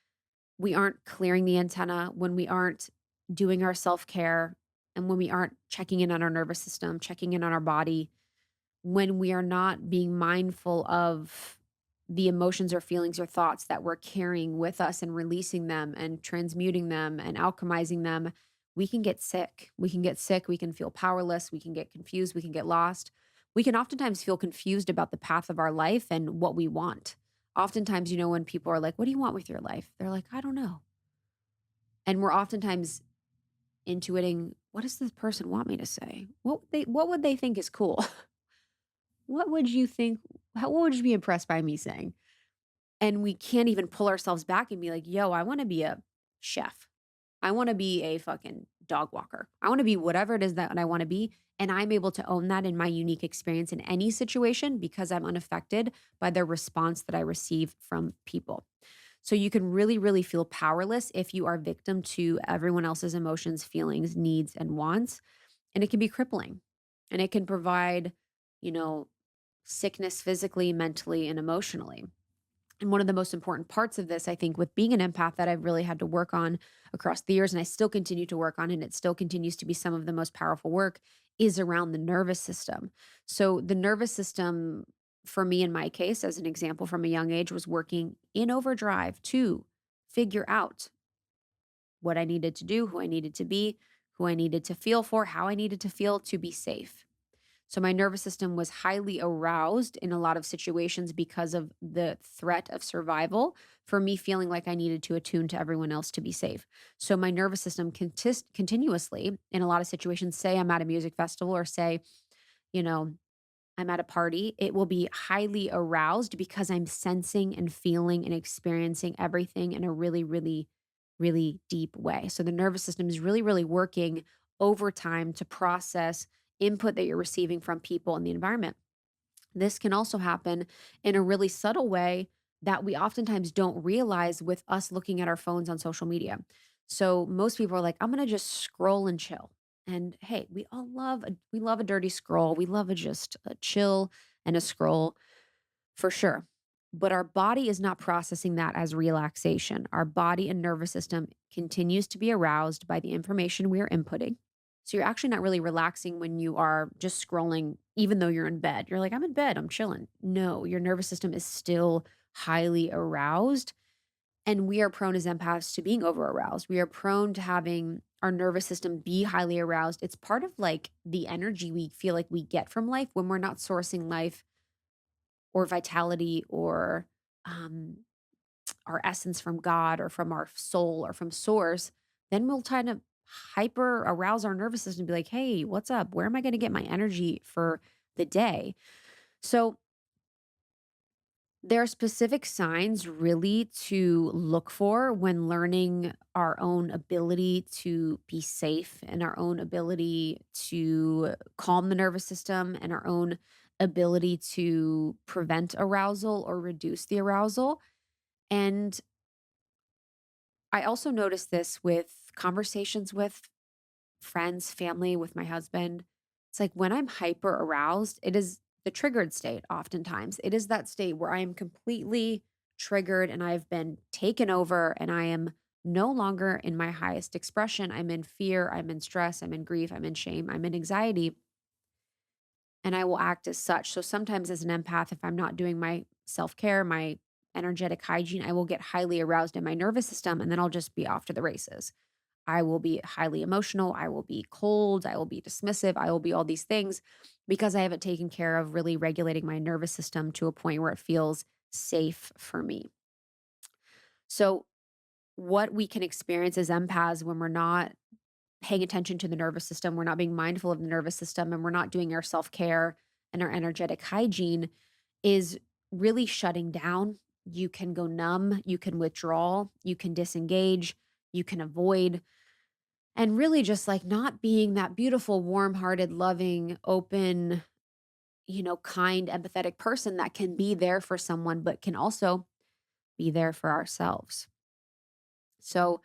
S1: we aren't clearing the antenna, when we aren't doing our self-care, and when we aren't checking in on our nervous system, checking in on our body, when we are not being mindful of the emotions or feelings or thoughts that we're carrying with us and releasing them and transmuting them and alchemizing them, we can get sick. We can get sick. We can feel powerless. We can get confused. We can get lost. We can oftentimes feel confused about the path of our life and what we want. Oftentimes, when people are like, what do you want with your life? They're like, I don't know. And we're oftentimes intuiting, what does this person want me to say? What would they think is cool? What would you think what would you be impressed by me saying? And we can't even pull ourselves back and be like, "Yo, I wanna be a chef. I wanna be a fucking dog walker. I wanna be whatever it is that I wanna be," and I'm able to own that in my unique experience in any situation because I'm unaffected by the response that I receive from people. So you can really, really feel powerless if you are victim to everyone else's emotions, feelings, needs, and wants, and it can be crippling, and it can provide, you know, sickness physically, mentally, and emotionally. And one of the most important parts of this, I think, with being an empath that I've really had to work on across the years, and I still continue to work on, and it still continues to be some of the most powerful work, is around the nervous system. So, the nervous system, for me, in my case, as an example from a young age, was working in overdrive to figure out what I needed to do, who I needed to be, who I needed to feel for, how I needed to feel to be safe. So my nervous system was highly aroused in a lot of situations because of the threat of survival for me feeling like I needed to attune to everyone else to be safe. So my nervous system continuously in a lot of situations, say I'm at a music festival or say, you know, I'm at a party, it will be highly aroused because I'm sensing and feeling and experiencing everything in a really, really, really deep way. So the nervous system is really, really working overtime to process input that you're receiving from people in the environment. This can also happen in a really subtle way that we oftentimes don't realize with us looking at our phones on social media. So most people are like, I'm going to just scroll and chill. And hey, we love a dirty scroll. We love a just a chill and a scroll for sure. But our body is not processing that as relaxation. Our body and nervous system continues to be aroused by the information we are inputting. So you're actually not really relaxing when you are just scrolling, even though you're in bed. You're like, I'm in bed, I'm chilling. No, your nervous system is still highly aroused. And we are prone as empaths to being over aroused. We are prone to having our nervous system be highly aroused. It's part of like the energy we feel like we get from life when we're not sourcing life or vitality or um, our essence from God or from our soul or from source, then we'll kind of hyper arouse our nervous system and be like, hey, what's up? Where am I going to get my energy for the day? So there are specific signs really to look for when learning our own ability to be safe and our own ability to calm the nervous system and our own ability to prevent arousal or reduce the arousal. And I also noticed this with conversations with friends, family, with my husband. It's like when I'm hyper aroused, it is the triggered state oftentimes. It is that state where I am completely triggered and I've been taken over and I am no longer in my highest expression. I'm in fear, I'm in stress, I'm in grief, I'm in shame, I'm in anxiety, and I will act as such. So sometimes as an empath, if I'm not doing my self-care, my energetic hygiene, I will get highly aroused in my nervous system and then I'll just be off to the races. I will be highly emotional. I will be cold. I will be dismissive. I will be all these things because I haven't taken care of really regulating my nervous system to a point where it feels safe for me. So, what we can experience as empaths when we're not paying attention to the nervous system, we're not being mindful of the nervous system, and we're not doing our self care and our energetic hygiene is really shutting down. You can go numb, you can withdraw, you can disengage, you can avoid, and really just like not being that beautiful, warm-hearted, loving, open, kind, empathetic person that can be there for someone, but can also be there for ourselves. So,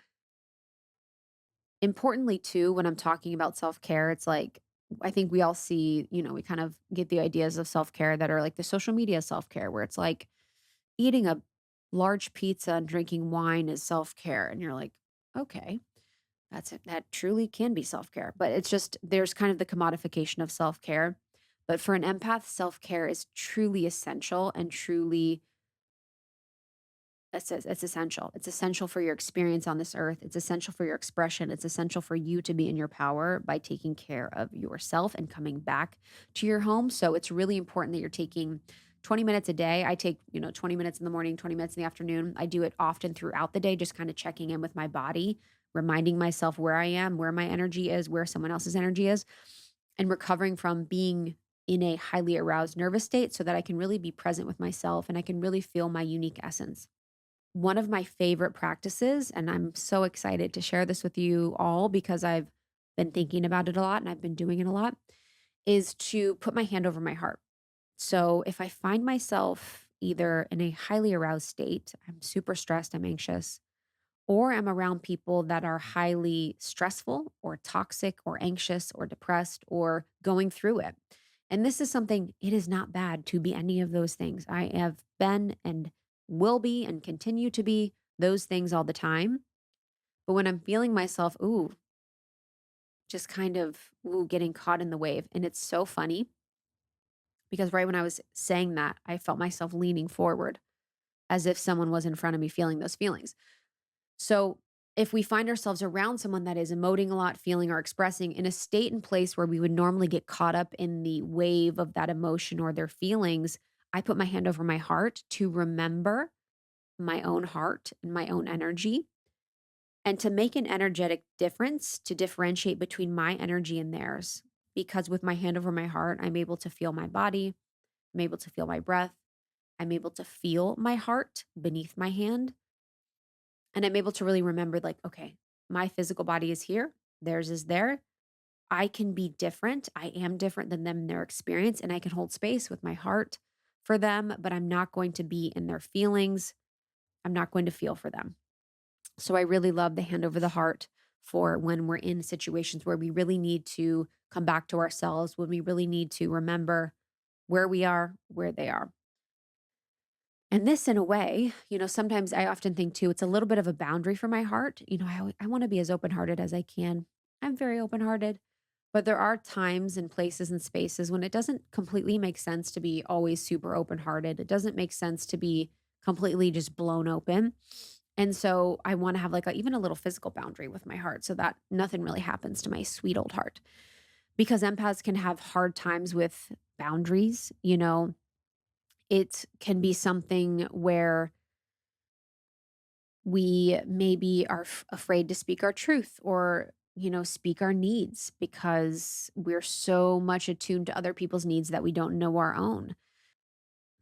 S1: importantly, too, when I'm talking about self care, it's like, I think we all see, we kind of get the ideas of self care that are like the social media self care, where it's like eating a large pizza and drinking wine is self care. And you're like, okay, that's it. That truly can be self-care, but it's just there's kind of the commodification of self-care. But for an empath, self-care is truly essential and truly it's essential. It's essential for your experience on this earth. It's essential for your expression. It's essential for you to be in your power by taking care of yourself and coming back to your home. So it's really important that you're taking 20 minutes a day. I take, 20 minutes in the morning, 20 minutes in the afternoon. I do it often throughout the day, just kind of checking in with my body, reminding myself where I am, where my energy is, where someone else's energy is, and recovering from being in a highly aroused nervous state so that I can really be present with myself and I can really feel my unique essence. One of my favorite practices, and I'm so excited to share this with you all because I've been thinking about it a lot and I've been doing it a lot, is to put my hand over my heart. So if I find myself either in a highly aroused state, I'm super stressed, I'm anxious, or I'm around people that are highly stressful or toxic or anxious or depressed or going through it. And this is something, it is not bad to be any of those things. I have been and will be and continue to be those things all the time. But when I'm feeling myself, just kind of, getting caught in the wave. And it's so funny because right when I was saying that, I felt myself leaning forward as if someone was in front of me feeling those feelings. So if we find ourselves around someone that is emoting a lot, feeling or expressing in a state and place where we would normally get caught up in the wave of that emotion or their feelings, I put my hand over my heart to remember my own heart and my own energy and to make an energetic difference to differentiate between my energy and theirs. Because with my hand over my heart, I'm able to feel my body, I'm able to feel my breath, I'm able to feel my heart beneath my hand. And I'm able to really remember, like, okay, my physical body is here, theirs is there. I can be different. I am different than them in their experience, and I can hold space with my heart for them, but I'm not going to be in their feelings. I'm not going to feel for them. So I really love the hand over the heart for when we're in situations where we really need to come back to ourselves, when we really need to remember where we are, where they are. And this, in a way, sometimes I often think too, it's a little bit of a boundary for my heart. I want to be as open hearted as I can. I'm very open hearted, but there are times and places and spaces when it doesn't completely make sense to be always super open hearted. It doesn't make sense to be completely just blown open. And so I want to have like even a little physical boundary with my heart so that nothing really happens to my sweet old heart. Because empaths can have hard times with boundaries. It can be something where we maybe are afraid to speak our truth or speak our needs because we're so much attuned to other people's needs that we don't know our own.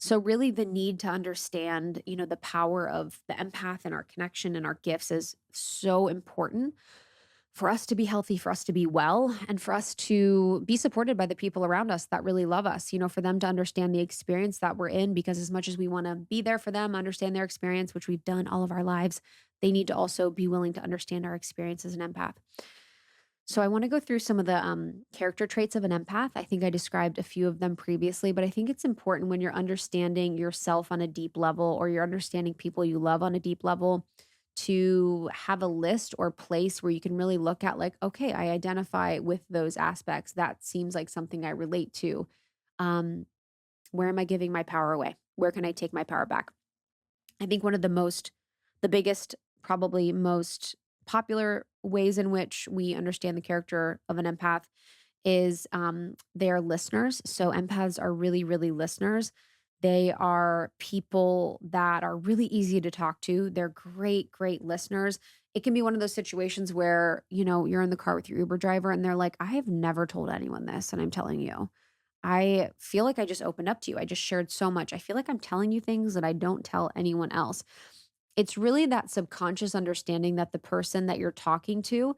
S1: So really the need to understand the power of the empath and our connection and our gifts is so important for us to be healthy, for us to be well, and for us to be supported by the people around us that really love us, for them to understand the experience that we're in. Because as much as we want to be there for them, understand their experience, which we've done all of our lives, they need to also be willing to understand our experience as an empath. So I want to go through some of the character traits of an empath. I think I described a few of them previously, but I think it's important when you're understanding yourself on a deep level or you're understanding people you love on a deep level to have a list or place where you can really look at like, okay, I identify with those aspects. That seems like something I relate to. Um, where am I giving my power away? Where can I take my power back? I think one of the biggest, probably most popular ways in which we understand the character of an empath is they are listeners. So empaths are really, really listeners. They are people that are really easy to talk to. They're great, great listeners. It can be one of those situations where, you're in the car with your Uber driver and they're like, I have never told anyone this. And I'm telling you, I feel like I just opened up to you. I just shared so much. I feel like I'm telling you things that I don't tell anyone else. It's really that subconscious understanding that the person that you're talking to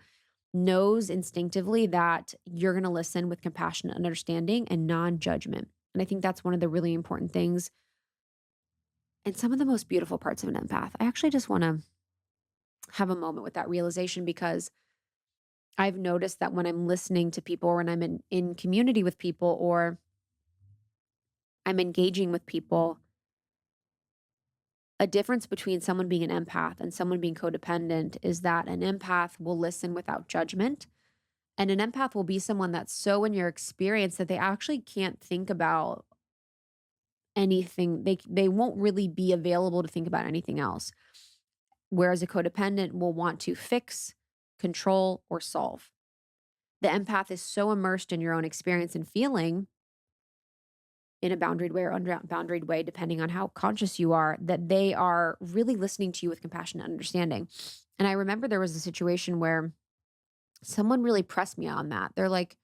S1: knows instinctively that you're going to listen with compassion and understanding and non judgment. And I think that's one of the really important things and some of the most beautiful parts of an empath. I actually just want to have a moment with that realization because I've noticed that when I'm listening to people or when I'm in community with people or I'm engaging with people, a difference between someone being an empath and someone being codependent is that an empath will listen without judgment. And an empath will be someone that's so in your experience that they actually can't think about anything. They won't really be available to think about anything else. Whereas a codependent will want to fix, control, or solve. The empath is so immersed in your own experience and feeling in a boundaried way or unboundaried way, depending on how conscious you are, that they are really listening to you with compassion and understanding. And I remember there was a situation where someone really pressed me on that. They're like,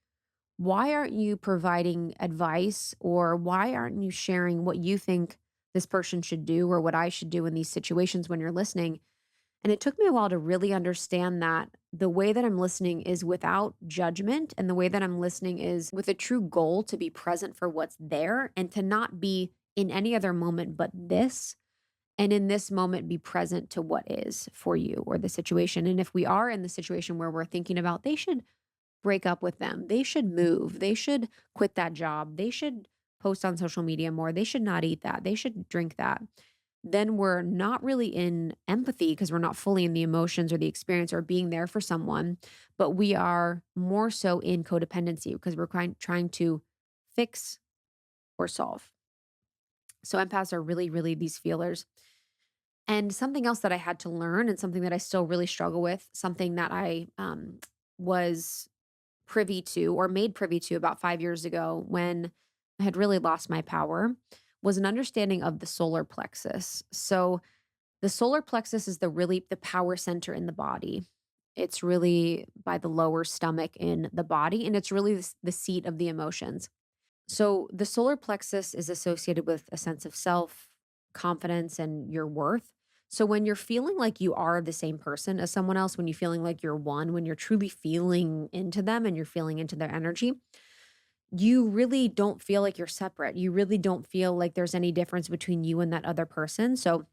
S1: why aren't you providing advice or why aren't you sharing what you think this person should do or what I should do in these situations when you're listening? And it took me a while to really understand that the way that I'm listening is without judgment. And the way that I'm listening is with a true goal to be present for what's there and to not be in any other moment but this. And in this moment, be present to what is for you or the situation. And if we are in the situation where we're thinking about they should break up with them, they should move, they should quit that job, they should post on social media more, they should not eat that, they should drink that, then we're not really in empathy because we're not fully in the emotions or the experience or being there for someone, but we are more so in codependency because we're trying to fix or solve. So empaths are really, really these feelers. And something else that I had to learn and something that I still really struggle with, something that I was privy to or made privy to about 5 years ago when I had really lost my power, was an understanding of the solar plexus. So the solar plexus is the power center in the body. It's really by the lower stomach in the body, and it's really the seat of the emotions. So the solar plexus is associated with a sense of self, confidence, and your worth. So when you're feeling like you are the same person as someone else, when you're feeling like you're one, when you're truly feeling into them and you're feeling into their energy, you really don't feel like you're separate. You really don't feel like there's any difference between you and that other person. So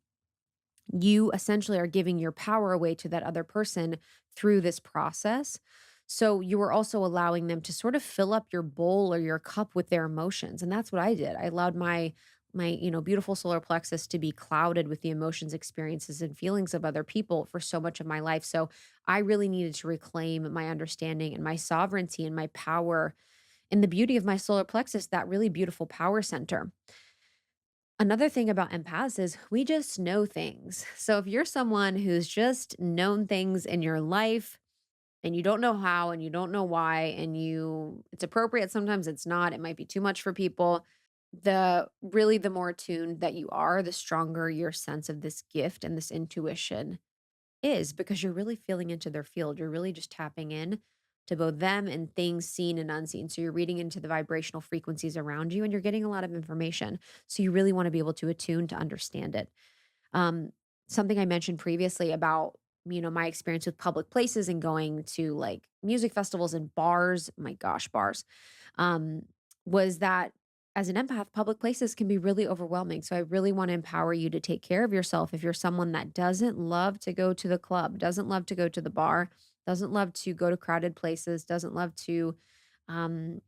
S1: you essentially are giving your power away to that other person through this process. So you are also allowing them to sort of fill up your bowl or your cup with their emotions. And that's what I did. I allowed my beautiful solar plexus to be clouded with the emotions, experiences and feelings of other people for so much of my life. So I really needed to reclaim my understanding and my sovereignty and my power and the beauty of my solar plexus, that really beautiful power center. Another thing about empaths is we just know things. So if you're someone who's just known things in your life and you don't know how and you don't know why and it's appropriate, sometimes it's not, it might be too much for people. The more attuned that you are, the stronger your sense of this gift and this intuition is, because you're really feeling into their field. You're really just tapping in to both them and things seen and unseen. So you're reading into the vibrational frequencies around you and you're getting a lot of information. So you really want to be able to attune to understand it. Um, Something I mentioned previously about, my experience with public places and going to like music festivals and bars, my gosh, bars, um, was that as an empath, public places can be really overwhelming. So I really want to empower you to take care of yourself. If you're someone that doesn't love to go to the club, doesn't love to go to the bar, doesn't love to go to crowded places, doesn't love to, um,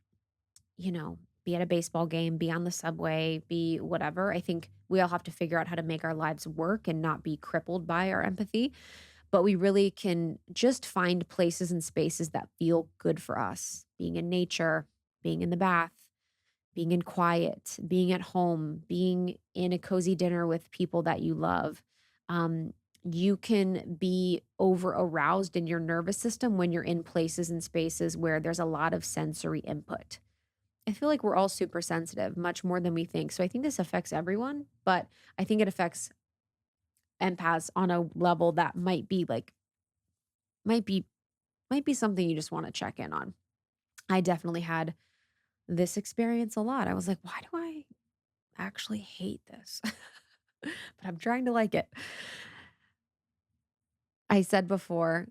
S1: be at a baseball game, be on the subway, be whatever. I think we all have to figure out how to make our lives work and not be crippled by our empathy. But we really can just find places and spaces that feel good for us. Being in nature, being in the bath, being in quiet, being at home, being in a cozy dinner with people that you love. Um, you can be over aroused in your nervous system when you're in places and spaces where there's a lot of sensory input. I feel like we're all super sensitive, much more than we think. So I think this affects everyone, but I think it affects empaths on a level that might be might be something you just want to check in on. I definitely had this experience a lot. I was like, why do I actually hate this? But I'm trying to like it. I said before,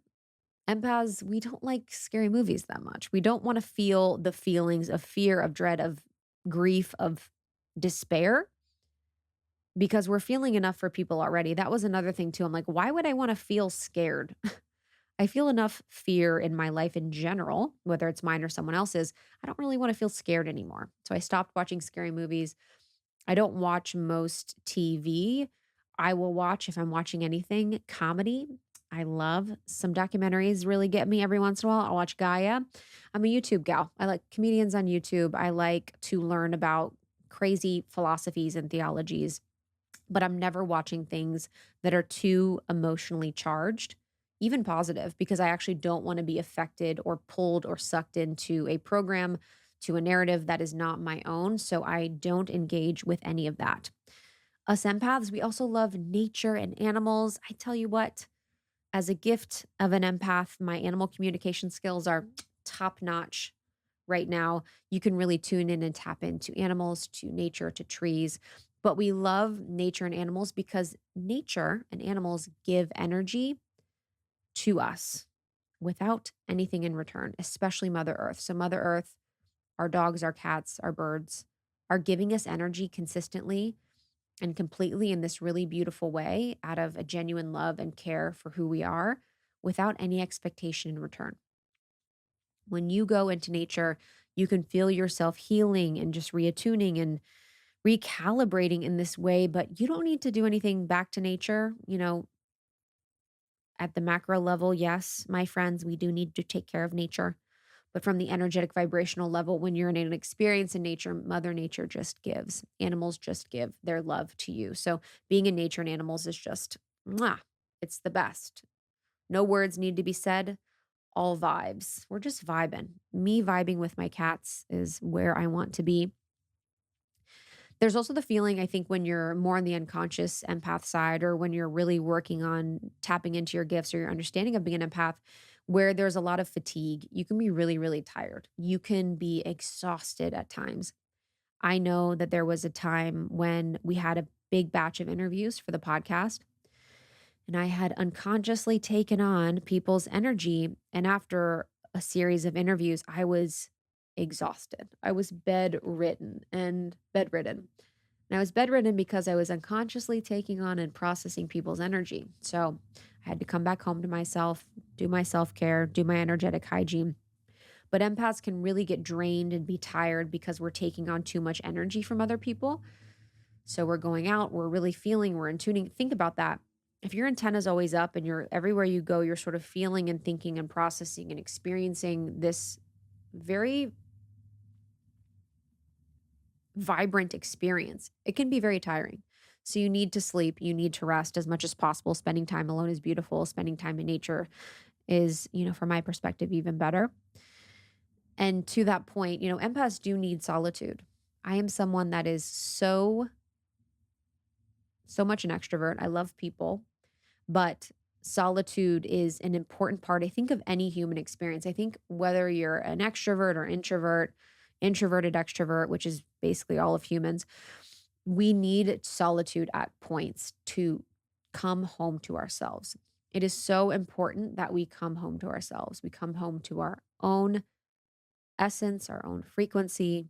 S1: empaths, we don't like scary movies that much. We don't want to feel the feelings of fear, of dread, of grief, of despair, because we're feeling enough for people already. That was another thing too. I'm like, why would I want to feel scared? I feel enough fear in my life in general, whether it's mine or someone else's. I don't really want to feel scared anymore. So I stopped watching scary movies. I don't watch most TV. I will watch, if I'm watching anything, comedy. I love some documentaries, really get me every once in a while. I'll watch Gaia. I'm a YouTube gal. I like comedians on YouTube. I like to learn about crazy philosophies and theologies, but I'm never watching things that are too emotionally charged, even positive, because I actually don't want to be affected or pulled or sucked into a program, to a narrative that is not my own. So I don't engage with any of that. Us empaths, we also love nature and animals. I tell you what, as a gift of an empath, my animal communication skills are top notch right now. You can really tune in and tap into animals, to nature, to trees. But we love nature and animals because nature and animals give energy to us without anything in return, especially Mother Earth. So, Mother Earth, our dogs, our cats, our birds are giving us energy consistently and completely in this really beautiful way out of a genuine love and care for who we are without any expectation in return. When you go into nature, you can feel yourself healing and just reattuning and recalibrating in this way, but you don't need to do anything back to nature. At the macro level, yes, my friends, we do need to take care of nature. But from the energetic vibrational level, when you're in an experience in nature, Mother Nature just gives. Animals just give their love to you. So being in nature and animals is just, mwah, it's the best. No words need to be said, all vibes. We're just vibing. Me vibing with my cats is where I want to be. There's also the feeling, I think, when you're more on the unconscious empath side, or when you're really working on tapping into your gifts or your understanding of being an empath, where there's a lot of fatigue. You can be really, really tired. You can be exhausted at times. I know that there was a time when we had a big batch of interviews for the podcast, and I had unconsciously taken on people's energy. And after a series of interviews, I was exhausted. I was bedridden. And I was bedridden because I was unconsciously taking on and processing people's energy. So I had to come back home to myself, do my self care, do my energetic hygiene. But empaths can really get drained and be tired because we're taking on too much energy from other people. So we're going out, we're really feeling, we're in tuning. Think about that. If your antenna's always up and you're everywhere you go, you're sort of feeling and thinking and processing and experiencing this very vibrant experience, it can be very tiring. So you need to sleep, you need to rest as much as possible. Spending time alone is beautiful. Spending time in nature is, from my perspective, even better. And to that point, empaths do need solitude. I am someone that is so much an extrovert. I love people, but solitude is an important part, I think, of any human experience. I think whether you're an extrovert or introvert, introverted extrovert, which is basically all of humans, we need solitude at points to come home to ourselves. It is so important that we come home to ourselves. We come home to our own essence, our own frequency.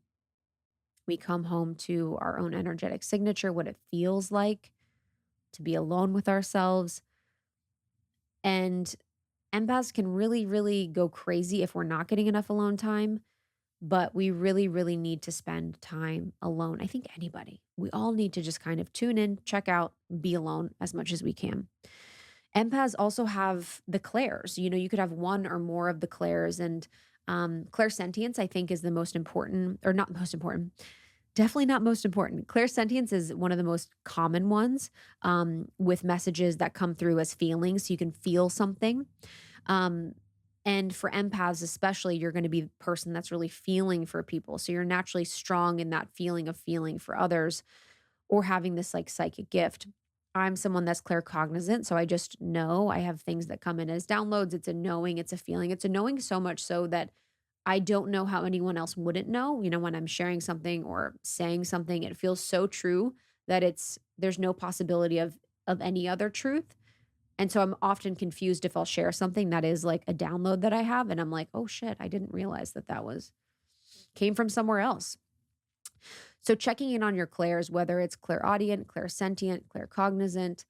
S1: We come home to our own energetic signature, what it feels like to be alone with ourselves. And empaths can really, really go crazy if we're not getting enough alone time, but we really, really need to spend time alone. I think anybody, we all need to just kind of tune in, check out, be alone as much as we can. Empaths also have the clairs. You could have one or more of the clairs, and clairsentience, I think, is the most important, or not most important. Definitely not most important. Clairsentience is one of the most common ones, with messages that come through as feelings. So you can feel something. Um, and for empaths, especially, you're going to be the person that's really feeling for people. So you're naturally strong in that feeling of feeling for others, or having this like psychic gift. I'm someone that's claircognizant. So I just know. I have things that come in as downloads. It's a knowing, it's a feeling. It's a knowing so much so that I don't know how anyone else wouldn't know. When I'm sharing something or saying something, it feels so true that there's no possibility of any other truth. And so I'm often confused if I'll share something that is like a download that I have, and I'm like, "Oh shit, I didn't realize that was came from somewhere else." So checking in on your clairs, whether it's clairaudient, clairsentient, claircognizant,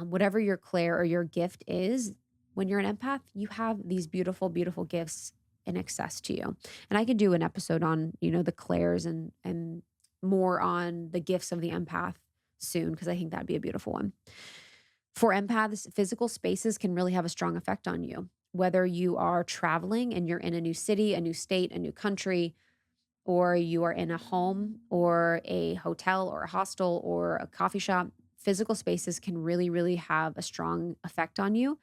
S1: whatever your clair or your gift is, when you're an empath, you have these beautiful, beautiful gifts in excess to you. And I could do an episode on, the clairs and more on the gifts of the empath soon, because I think that'd be a beautiful one. For empaths, physical spaces can really have a strong effect on you. Whether you are traveling and you're in a new city, a new state, a new country, or you are in a home or a hotel or a hostel or a coffee shop, physical spaces can really, really have a strong effect on you.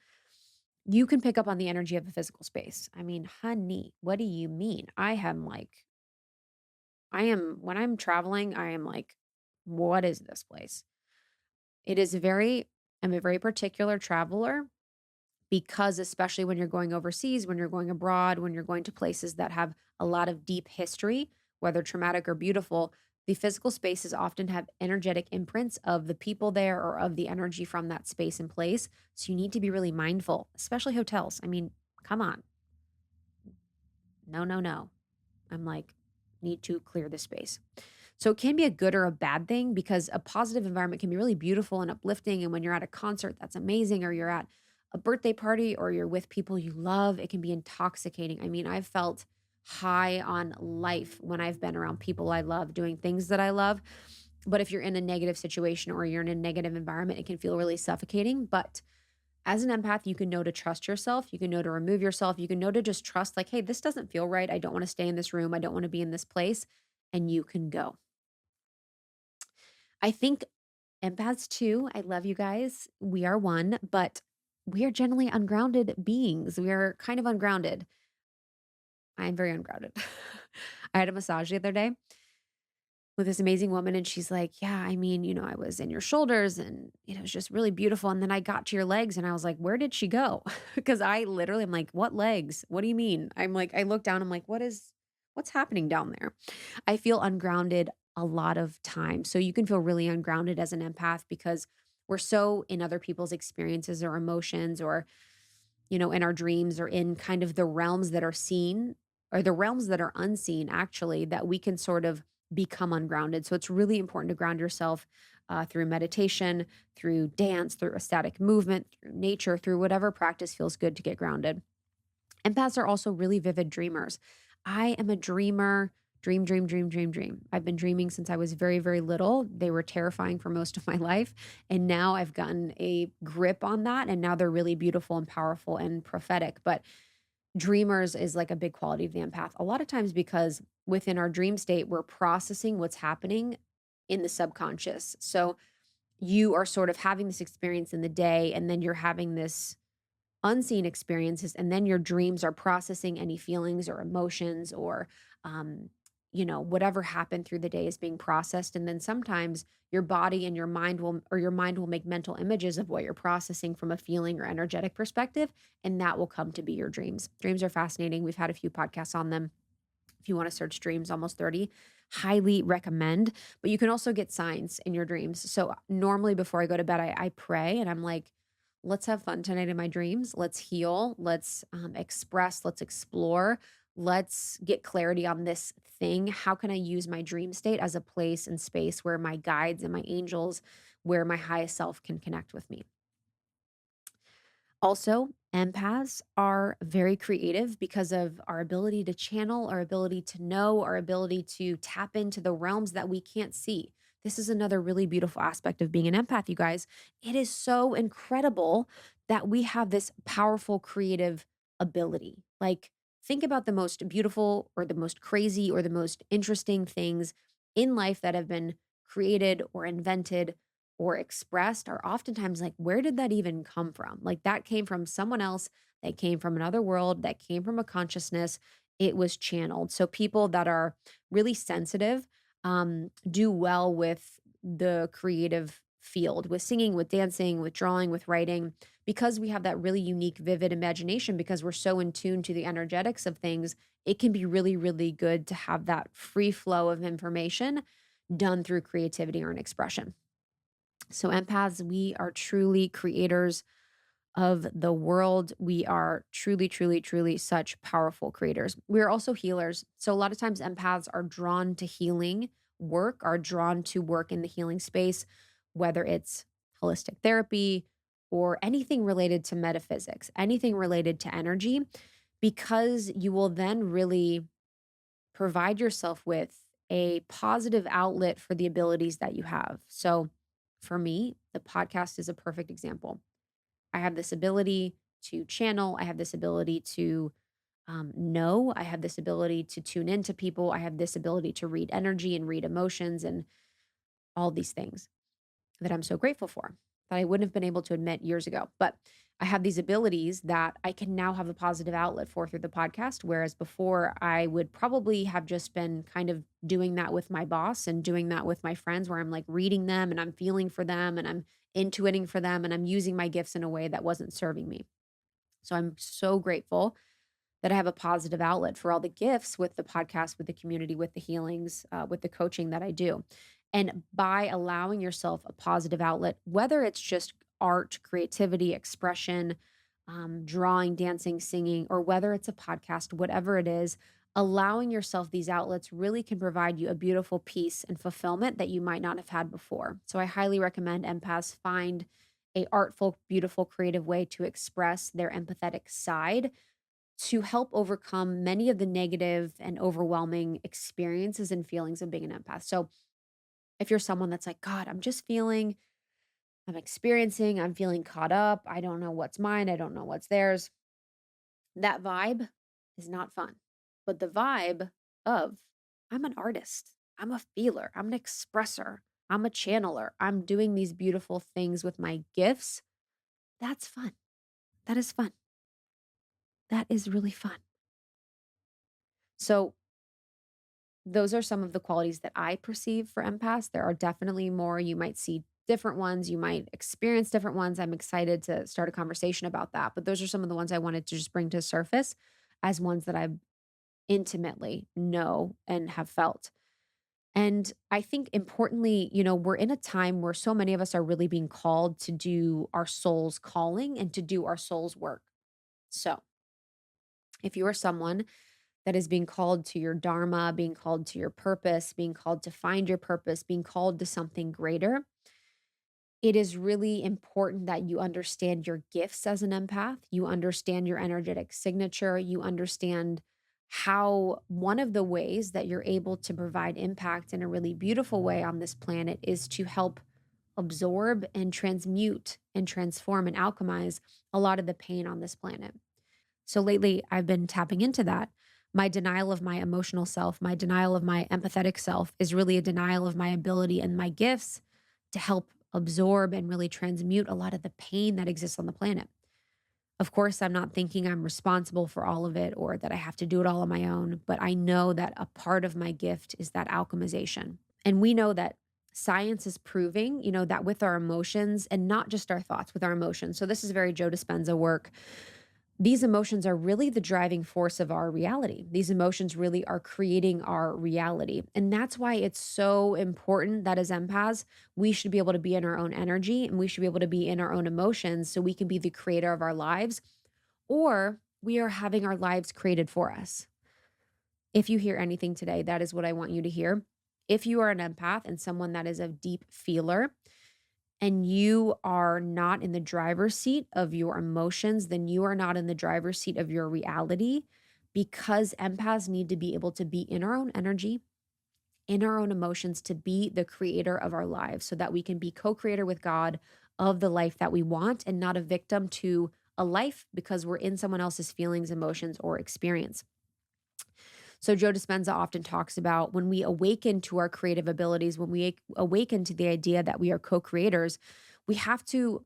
S1: You can pick up on the energy of a physical space. I mean, honey, what do you mean? When I'm traveling, I am like, what is this place? It is I'm a very particular traveler, because especially when you're going overseas, when you're going abroad, when you're going to places that have a lot of deep history, whether traumatic or beautiful, the physical spaces often have energetic imprints of the people there or of the energy from that space and place. So you need to be really mindful, especially hotels. I mean, come on. No, no, no. I'm like, need to clear the space. So it can be a good or a bad thing, because a positive environment can be really beautiful and uplifting. And when you're at a concert, that's amazing, or you're at a birthday party, or you're with people you love, it can be intoxicating. I mean, I've felt high on life when I've been around people I love, doing things that I love. But if you're in a negative situation or you're in a negative environment, it can feel really suffocating. But As an empath, you can know to trust yourself. You can know to remove yourself. You can know to just trust, like, hey, this doesn't feel right. I don't want to stay in this room. I don't want to be in this place. And you can go. I think empaths too, I love you guys. We are one, but we are generally ungrounded beings. We are kind of ungrounded. I'm very ungrounded. I had a massage the other day with this amazing woman, and she's like, yeah, I mean, I was in your shoulders and it was just really beautiful. And then I got to your legs and I was like, where did she go? Because I literally am like, what legs? What do you mean? I'm like, I look down, I'm like, what's happening down there? I feel ungrounded a lot of times. So you can feel really ungrounded as an empath because we're so in other people's experiences or emotions or in our dreams or in kind of the realms that are seen or the realms that are unseen, actually, that we can sort of become ungrounded. So it's really important to ground yourself through meditation, through dance, through ecstatic movement, through nature, through whatever practice feels good to get grounded. Empaths are also really vivid dreamers. I am a dreamer. Dream, dream, dream, dream, dream. I've been dreaming since I was very, very little. They were terrifying for most of my life. And now I've gotten a grip on that. And now they're really beautiful and powerful and prophetic. But dreamers is like a big quality of the empath. A lot of times because within our dream state, we're processing what's happening in the subconscious. So you are sort of having this experience in the day, and then you're having this unseen experiences, and then your dreams are processing any feelings or emotions or um whatever happened through the day is being processed, and then sometimes your body and your mind will make mental images of what you're processing from a feeling or energetic perspective, and that will come to be your dreams are fascinating. We've had a few podcasts on them. If you want to search dreams almost 30, highly recommend. But you can also get signs in your dreams. So normally before I go to bed, I pray and I'm like, let's have fun tonight in my dreams. Let's heal. Let's express. Let's explore. Let's get clarity on this thing. How can I use my dream state as a place and space where my guides and my angels, where my highest self can connect with me? Also, empaths are very creative because of our ability to channel, our ability to know, our ability to tap into the realms that we can't see. This is another really beautiful aspect of being an empath, you guys. It is so incredible that we have this powerful creative ability. Like, think about the most beautiful or the most crazy or the most interesting things in life that have been created or invented or expressed are oftentimes like, where did that even come from? Like, that came from someone else, that came from another world, that came from a consciousness. It was channeled. So, people that are really sensitive do well with the creative field, with singing, with dancing, with drawing, with writing, because we have that really unique, vivid imagination, because we're so in tune to the energetics of things. It can be really, really good to have that free flow of information done through creativity or an expression. So, empaths, we are truly creators of the world. We are truly, truly, truly such powerful creators. We are also healers. So, a lot of times, empaths are drawn to healing work, are drawn to work in the healing space, whether it's holistic therapy or anything related to metaphysics, anything related to energy, because you will then really provide yourself with a positive outlet for the abilities that you have. So, for me, the podcast is a perfect example. I have this ability to channel, I have this ability to know, I have this ability to tune into people, I have this ability to read energy and read emotions and all these things that I'm so grateful for that I wouldn't have been able to admit years ago. But I have these abilities that I can now have a positive outlet for through the podcast. Whereas before, I would probably have just been kind of doing that with my boss and doing that with my friends, where I'm like reading them and I'm feeling for them and I'm intuiting for them and I'm using my gifts in a way that wasn't serving me. So I'm so grateful that I have a positive outlet for all the gifts with the podcast, with the community, with the healings, with the coaching that I do. And by allowing yourself a positive outlet, whether it's just art, creativity, expression, drawing, dancing, singing, or whether it's a podcast, whatever it is, allowing yourself these outlets really can provide you a beautiful peace and fulfillment that you might not have had before. So I highly recommend empaths find a artful, beautiful, creative way to express their empathetic side to help overcome many of the negative and overwhelming experiences and feelings of being an empath. So, if you're someone that's like, God, I'm experiencing, I'm feeling caught up. I don't know what's mine. I don't know what's theirs. That vibe is not fun. But the vibe of I'm an artist, I'm a feeler, I'm an expresser, I'm a channeler, I'm doing these beautiful things with my gifts. That's fun. That is fun. That is really fun. So, those are some of the qualities that I perceive for empaths. There are definitely more. You might see different ones. You might experience different ones. I'm excited to start a conversation about that. But those are some of the ones I wanted to just bring to surface as ones that I intimately know and have felt. And I think importantly, we're in a time where so many of us are really being called to do our soul's calling and to do our soul's work. So if you are someone that is being called to your dharma, being called to your purpose, being called to find your purpose, being called to something greater, it is really important that you understand your gifts as an empath. You understand your energetic signature. You understand how one of the ways that you're able to provide impact in a really beautiful way on this planet is to help absorb and transmute and transform and alchemize a lot of the pain on this planet. So lately, I've been tapping into that. My denial of my emotional self, my denial of my empathetic self is really a denial of my ability and my gifts to help absorb and really transmute a lot of the pain that exists on the planet. Of course, I'm not thinking I'm responsible for all of it or that I have to do it all on my own, but I know that a part of my gift is that alchemization. And we know that science is proving, that with our emotions and not just our thoughts, with our emotions. So this is very Joe Dispenza work. These emotions are really the driving force of our reality. These emotions really are creating our reality. And that's why it's so important that as empaths, we should be able to be in our own energy and we should be able to be in our own emotions so we can be the creator of our lives, or we are having our lives created for us. If you hear anything today, that is what I want you to hear. If you are an empath and someone that is a deep feeler, and you are not in the driver's seat of your emotions, then you are not in the driver's seat of your reality, because empaths need to be able to be in our own energy, in our own emotions, to be the creator of our lives so that we can be co creator with God of the life that we want and not a victim to a life because we're in someone else's feelings, emotions, or experience. So Joe Dispenza often talks about when we awaken to our creative abilities, when we awaken to the idea that we are co-creators, we have to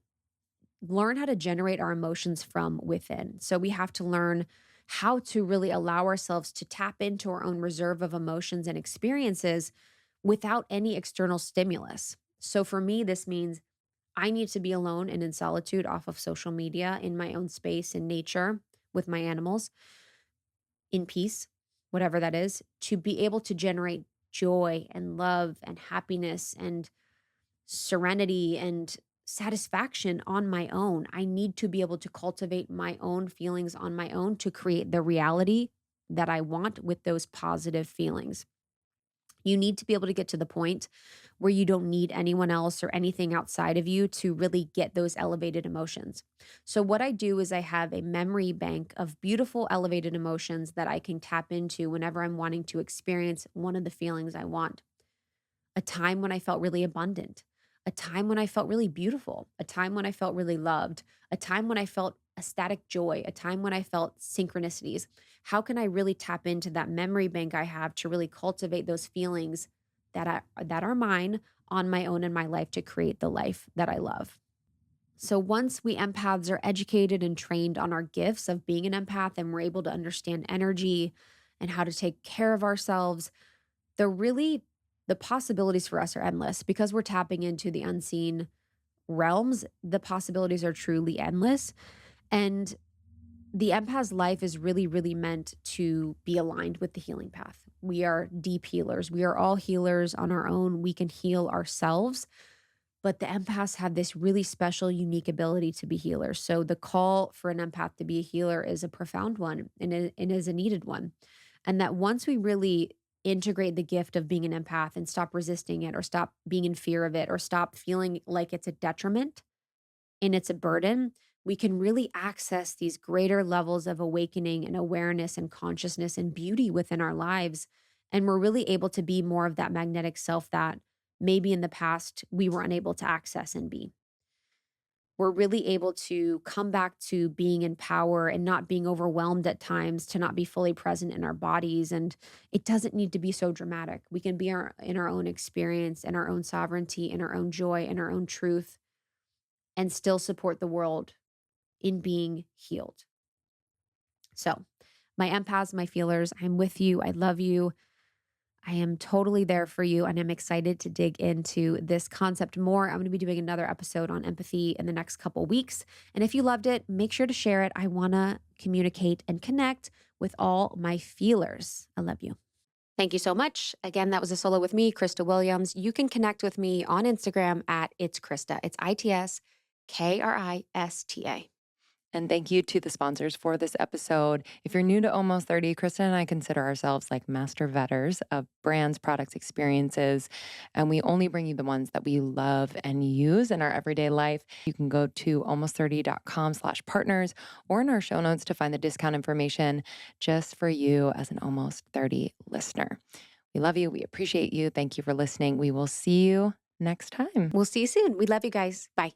S1: learn how to generate our emotions from within. So we have to learn how to really allow ourselves to tap into our own reserve of emotions and experiences without any external stimulus. So for me, this means I need to be alone and in solitude off of social media, in my own space, in nature, with my animals, in peace, whatever that is, to be able to generate joy and love and happiness and serenity and satisfaction on my own. I need to be able to cultivate my own feelings on my own to create the reality that I want with those positive feelings. You need to be able to get to the point where you don't need anyone else or anything outside of you to really get those elevated emotions. So, what I do is I have a memory bank of beautiful, elevated emotions that I can tap into whenever I'm wanting to experience one of the feelings I want. A time when I felt really abundant, a time when I felt really beautiful, a time when I felt really loved, a time when I felt ecstatic joy, a time when I felt synchronicities. How can I really tap into that memory bank I have to really cultivate those feelings that are mine on my own in my life to create the life that I love? So once we empaths are educated and trained on our gifts of being an empath and we're able to understand energy and how to take care of ourselves, the possibilities for us are endless because we're tapping into the unseen realms. The possibilities are truly endless. And the empath's life is really, really meant to be aligned with the healing path. We are deep healers. We are all healers on our own. We can heal ourselves, but the empaths have this really special, unique ability to be healers. So the call for an empath to be a healer is a profound one and is a needed one. And that once we really integrate the gift of being an empath and stop resisting it or stop being in fear of it or stop feeling like it's a detriment and it's a burden, we can really access these greater levels of awakening and awareness and consciousness and beauty within our lives. And we're really able to be more of that magnetic self that maybe in the past we were unable to access and be. we're really able to come back to being in power and not being overwhelmed at times, to not be fully present in our bodies. And it doesn't need to be so dramatic. We can be in our own experience, in our own sovereignty, in our own joy, in our own truth, and still support the world in being healed. So, my empaths, my feelers, I'm with you. I love you. I am totally there for you, and I'm excited to dig into this concept more. I'm going to be doing another episode on empathy in the next couple weeks. And if you loved it, make sure to share it. I want to communicate and connect with all my feelers. I love you. Thank you so much. Again, that was a solo with me, Krista Williams. You can connect with me on Instagram at It's Krista. It's ITSKRISTA.
S2: And thank you to the sponsors for this episode. If you're new to Almost 30, Kristen and I consider ourselves like master vetters of brands, products, experiences, and we only bring you the ones that we love and use in our everyday life. You can go to almost30.com/partners or in our show notes to find the discount information just for you as an Almost 30 listener. We love you. We appreciate you. Thank you for listening. We will see you next time.
S1: We'll see you soon. We love you guys. Bye.